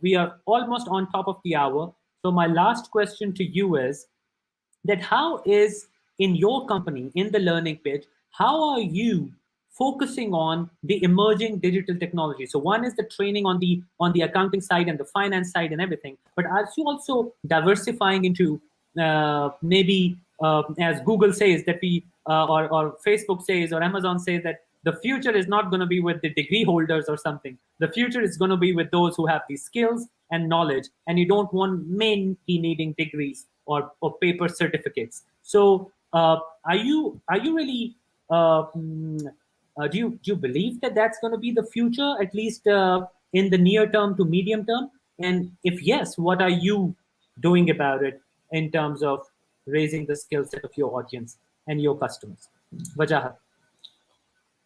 we are almost on top of the hour. So my last question to you is that how is, in your company, in the learning pitch, how are you focusing on the emerging digital technology? So one is the training on the accounting side and the finance side and everything, but are you also diversifying into maybe as Google says that or Facebook says or Amazon says that the future is not going to be with the degree holders or something. The future is going to be with those who have these skills and knowledge, and you don't want men be needing degrees or paper certificates. So are you really do you believe that that's going to be the future, at least in the near term to medium term? And if yes, what are you doing about it in terms of raising the skill set of your audience and your customers? Wajahat.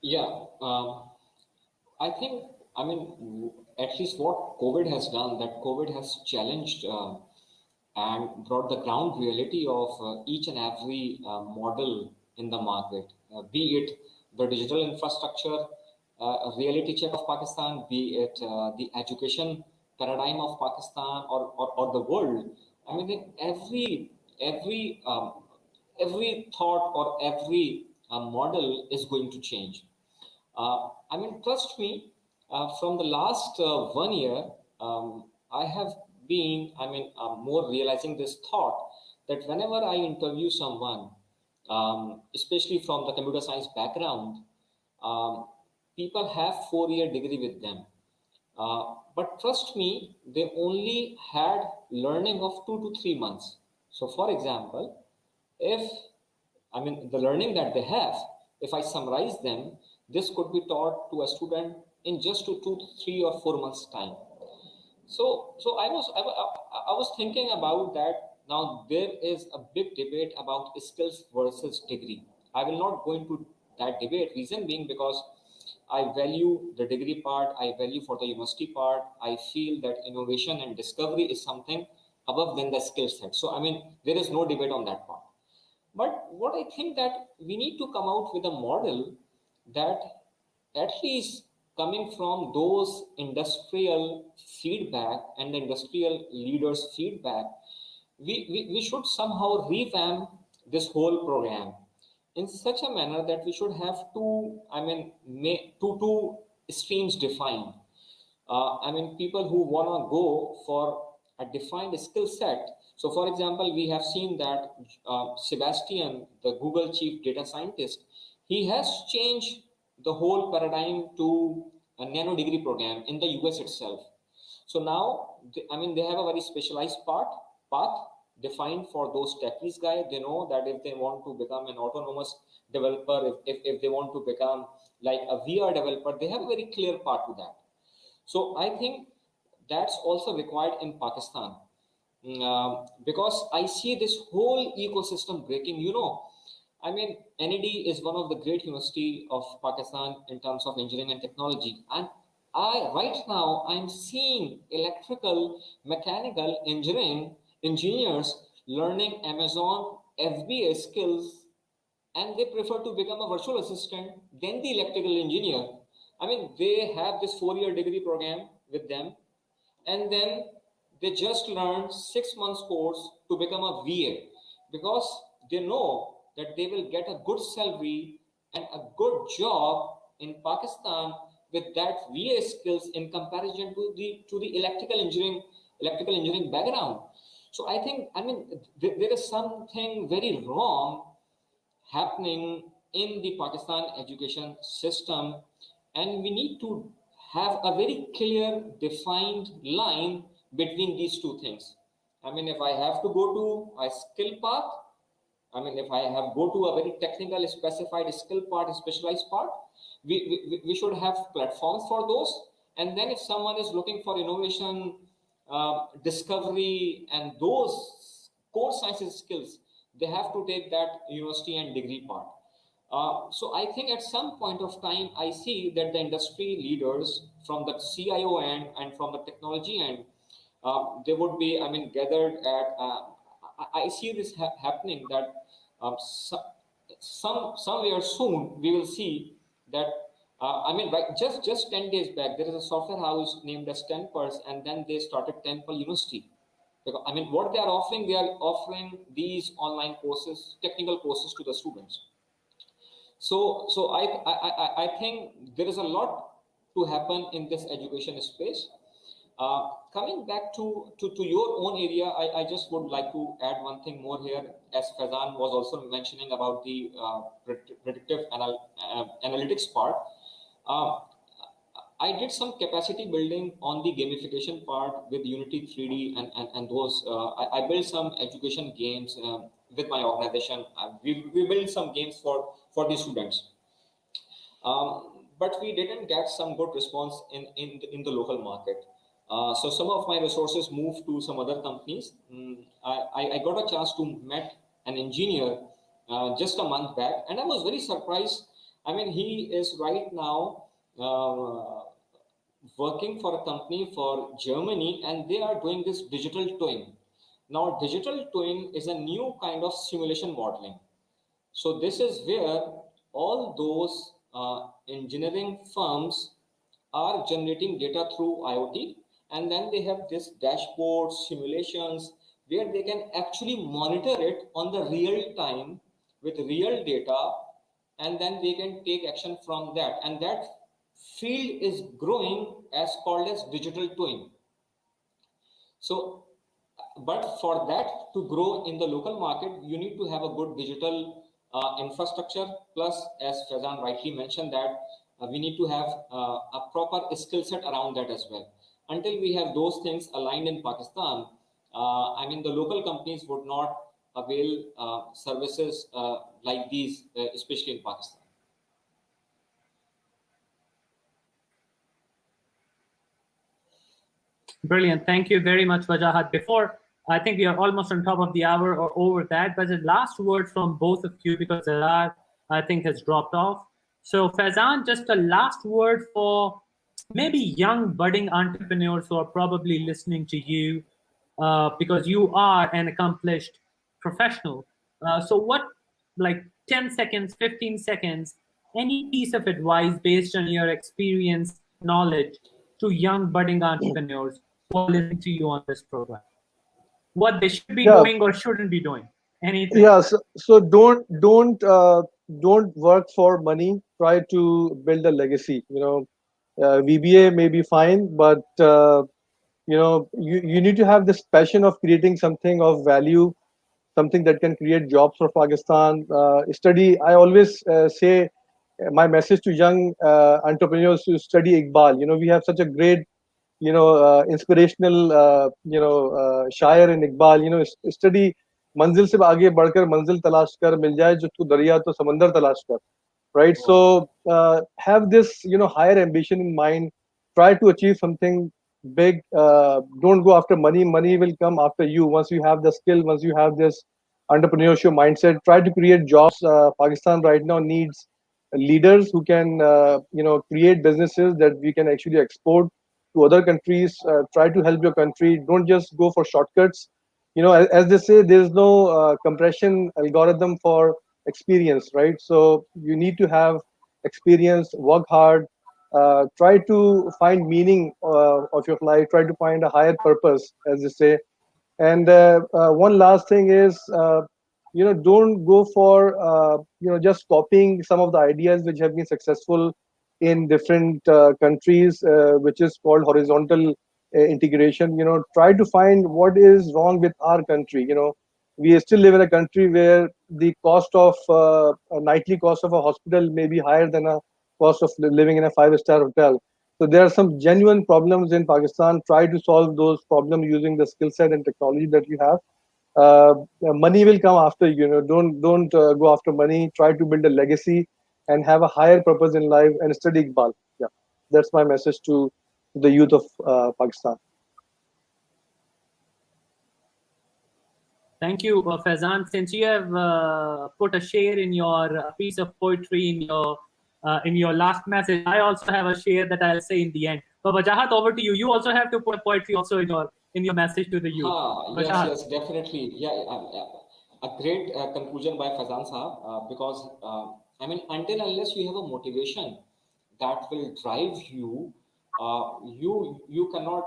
Yeah, I think, I mean, at least what COVID has done, that COVID has challenged and brought the ground reality of each and every model in the market, be it the digital infrastructure reality check of Pakistan, be it the education paradigm of Pakistan or the world. I mean, every thought or every model is going to change. I mean, trust me, from the last 1 year, I have been, more realizing this thought that whenever I interview someone, especially from the computer science background, people have 4-year degree with them. But trust me, they only had learning of 2 to 3 months. So for example, if, I mean, the learning that they have, if I summarize them, this could be taught to a student in just 2 to 3 or 4 months time. So I was thinking about that. Now there is a big debate about skills versus degree. I will not go into that debate. Reason being because I value the degree part. I value for the university part. I feel that innovation and discovery is something above than the skill set. So I mean, there is no debate on that part. But what I think that we need to come out with a model that at least coming from those industrial feedback and the industrial leaders' feedback, we should somehow revamp this whole program in such a manner that we should have two streams defined. I mean, people who want to go for a defined skill set. So, for example, we have seen that Sebastian, the Google chief data scientist, he has changed the whole paradigm to a nano degree program in the US itself. So now, they have a very specialized path defined for those techies guys. They know that if they want to become an autonomous developer, if they want to become like a VR developer, they have a very clear path to that. So I think that's also required in Pakistan, because I see this whole ecosystem breaking. I mean, NED is one of the great university of Pakistan in terms of engineering and technology, and right now I'm seeing electrical, mechanical engineers learning Amazon FBA skills, and they prefer to become a virtual assistant than the electrical engineer. I mean, they have this 4-year degree program with them, and then they just learn 6 months course to become a VA, because they know that they will get a good salary and a good job in Pakistan with that VA skills in comparison to the electrical engineering background. So I think, there is something very wrong happening in the Pakistan education system, and we need to have a very clear defined line between these two things. I mean, if I have to go to a skill path, if I have go to a very technical specified skill part, specialized part, we should have platforms for those. And then if someone is looking for innovation, discovery, and those core sciences skills, they have to take that university and degree part. So I think at some point of time, I see that the industry leaders from the CIO end and from the technology end, they would be, gathered at, I see this happening that somewhere soon we will see that, just 10 days back, there is a software house named as Tempers, and then they started Temple University. Because, what they are offering these online courses, technical courses to the students. So I think there is a lot to happen in this education space. Coming back to your own area, I just would like to add one thing more here, as Faizan was also mentioning about the predictive analytics part. I did some capacity building on the gamification part with Unity 3D and those. I built some education games with my organization. We built some games for the students. But we didn't get some good response in the local market. So some of my resources moved to some other companies. I got a chance to meet an engineer just a month back, and I was very surprised. He is right now working for a company for Germany, and they are doing this digital twin. Now, digital twin is a new kind of simulation modeling. So this is where all those engineering firms are generating data through IoT, and then they have this dashboard simulations where they can actually monitor it on the real time with real data, and then they can take action from that. And that field is growing as called as digital twin. So, but for that to grow in the local market, you need to have a good digital infrastructure. Plus, as Faizan rightly mentioned, that we need to have a proper skill set around that as well. Until we have those things aligned in Pakistan, the local companies would not avail services like these, especially in Pakistan. Brilliant. Thank you very much, Wajahat. Before, I think we are almost on top of the hour or over that, but the last word from both of you, because Zarrar, I think, has dropped off. So Faizan, just a last word for maybe young budding entrepreneurs who are probably listening to you, because you are an accomplished professional. So what, like 10 seconds, 15 seconds, any piece of advice based on your experience, knowledge to young budding entrepreneurs who are listening to you on this program? What they should be doing or shouldn't be doing? Anything? Yeah. So don't work for money. Try to build a legacy. VBA may be fine, but you need to have this passion of creating something of value, something that can create jobs for Pakistan. Study. I always say my message to young entrepreneurs to study Iqbal. We have such a great inspirational शायर in Iqbal. Study मंजिल से आगे बढ़कर मंजिल तलाश कर मिल जाए जो तू दरिया तो समंदर तलाश कर. Right. So have this higher ambition in mind. Try to achieve something big. Don't go after money. Money will come after you once you have the skill, once you have this entrepreneurship mindset. Try to create jobs. Pakistan right now needs leaders who can create businesses that we can actually export to other countries. Try to help your country. Don't just go for shortcuts. As they say, there's no compression algorithm for experience, right? So you need to have experience, work hard, try to find meaning of your life, try to find a higher purpose, as they say. And one last thing is, don't go for just copying some of the ideas which have been successful in different countries, which is called horizontal integration. Try to find what is wrong with our country. We still live in a country where the cost of a nightly cost of a hospital may be higher than a cost of living in a 5-star hotel. So there are some genuine problems in Pakistan. Try to solve those problems using the skill set and technology that you have. Money will come after. Don't go after money. Try to build a legacy and have a higher purpose in life and study Iqbal. Yeah, that's my message to the youth of Pakistan. Thank you, Faizan. Since you have put a share in your piece of poetry in your last message, I also have a share that I'll say in the end. But Wajahat, over to you. You also have to put poetry also in your message to the youth. Yes, definitely. Yeah, a great conclusion by Faizan Sahab, because until unless you have a motivation that will drive you, you cannot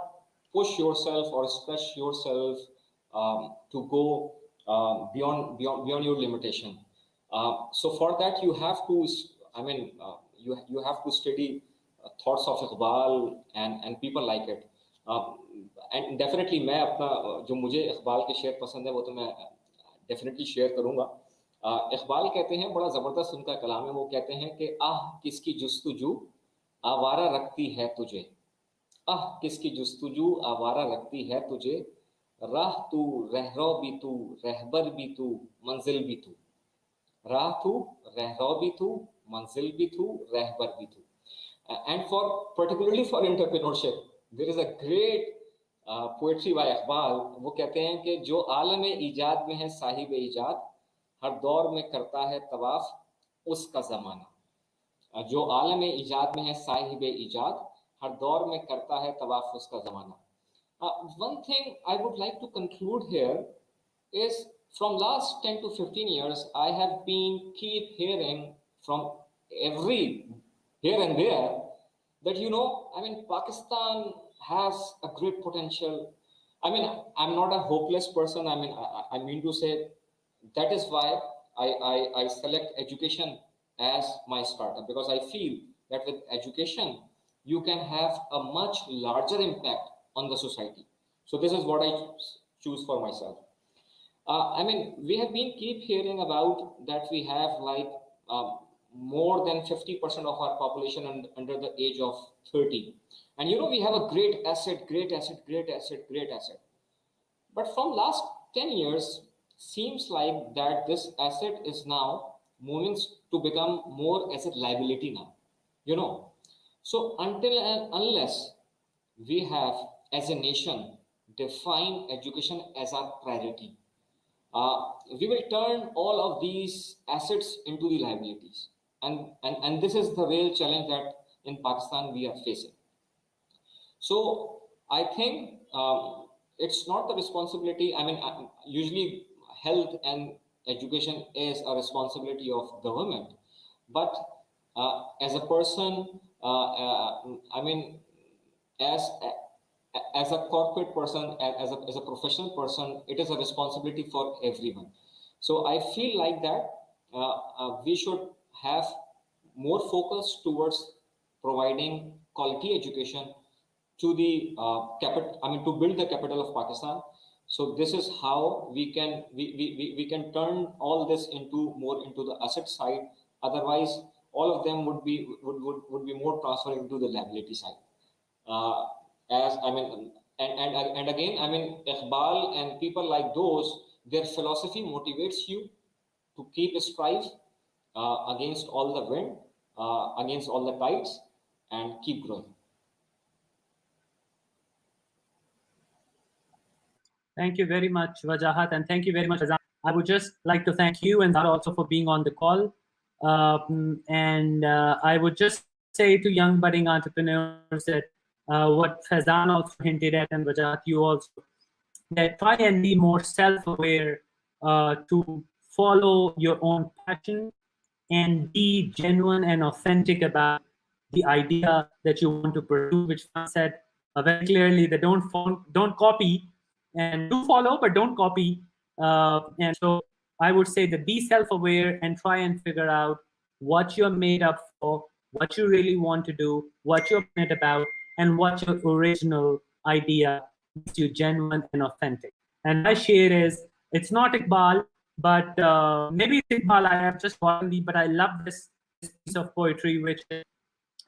push yourself or stretch yourself to go beyond your limitation. So for that you have to, you have to study thoughts of Iqbal and people like it. And definitely मैं अपना जो मुझे इकबाल के शेर पसंद है वो तो मैं डेफिनेटली शेयर करूंगा. इकबाल कहते हैं, बड़ा ज़बरदस्त उनका कलाम है, वो कहते हैं कि आह किसकी जुस्तजू आवारा रखती है तुझे, आह किसकी जुस्तजू आवारा रखती है तुझे, राह तू रहरो भी तू रहबर भी तू मंजिल भी तू, राह तू रहरो भी तू मंजिल भी तू रहबर भी तू. And particularly for entrepreneurship, there is a great poetry by Iqbal. वो कहते हैं कि जो आलम ईजाद में है साहिब ईजाद, हर दौर में करता है तवाफ उसका ज़माना. जो आलम ईजाद में है साहिब ईजाद, हर दौर में करता है तवाफ उसका ज़माना. One thing I would like to conclude here is, from last 10 to 15 years, I have been keep hearing from every here and there that Pakistan has a great potential. I'm not a hopeless person. I mean to say that is why I select education as my startup, because I feel that with education you can have a much larger impact on the society. So this is what I choose for myself. We have been keep hearing about that we have more than 50% of our population under the age of 30. And we have a great asset. But from last 10 years, seems like that this asset is now moving to become more as a liability now, you know. So until and unless we have, as a nation, define education as our priority, we will turn all of these assets into the liabilities. And this is the real challenge that in Pakistan we are facing. So I think it's not the responsibility. I mean, usually health and education is a responsibility of government, but as a person, I mean, as a corporate person, as a professional person, it is a responsibility for everyone. So I feel like that we should have more focus towards providing quality education to the capital. I mean, to build the capital of Pakistan. So this is how we can turn all this into more into the asset side. Otherwise, all of them would be more transferring to the liability side. As I mean, and again, I mean, Iqbal and people like those, their philosophy motivates you to keep strive against all the wind, against all the tides, and keep growing. Thank you very much, Wajahat, and thank you very much, Faizan. I would just like to thank you and Zarrar also for being on the call. I would just say to young budding entrepreneurs that what Faizan also hinted at, and Wajahat, you also, that try and be more self-aware to follow your own passion and be genuine and authentic about the idea that you want to pursue, which Faizan said very clearly, that don't copy, and do follow, but don't copy. And so I would say that be self-aware and try and figure out what you're made up for, what you really want to do, what you're passionate about, and what your original idea makes you genuine and authentic. And my share is, it's not Iqbal, but maybe it's Iqbal, I have just forgotten, but I love this piece of poetry, which is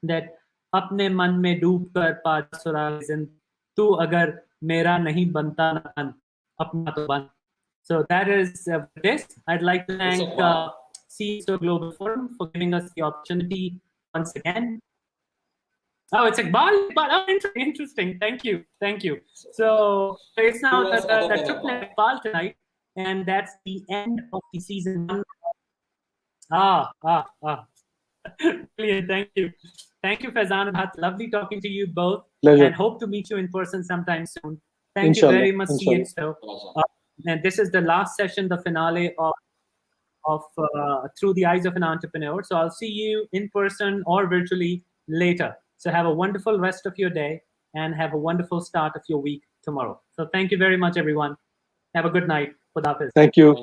that अपने मन में डूब कर पाजा सुराग जिंदगी, तू अगर मेरा नहीं बनता ना बन, अपना तो बन. So that is this. I'd like to thank CxO Global Forum for giving us the opportunity once again. Oh, it's Iqbal. Oh, interesting. Thank you. So it's now the trip Iqbal tonight, and that's the end of the season 1. Brilliant. Thank you, Faizan. Lovely talking to you both. Pleasure. And hope to meet you in person sometime soon. Thank Inshallah. you very much, Inshallah. CxO. And this is the last session, the finale of Through the Eyes of an Entrepreneur. So I'll see you in person or virtually later. So have a wonderful rest of your day and have a wonderful start of your week tomorrow. So thank you very much, everyone. Have a good night. Khud Hafiz. Thank you.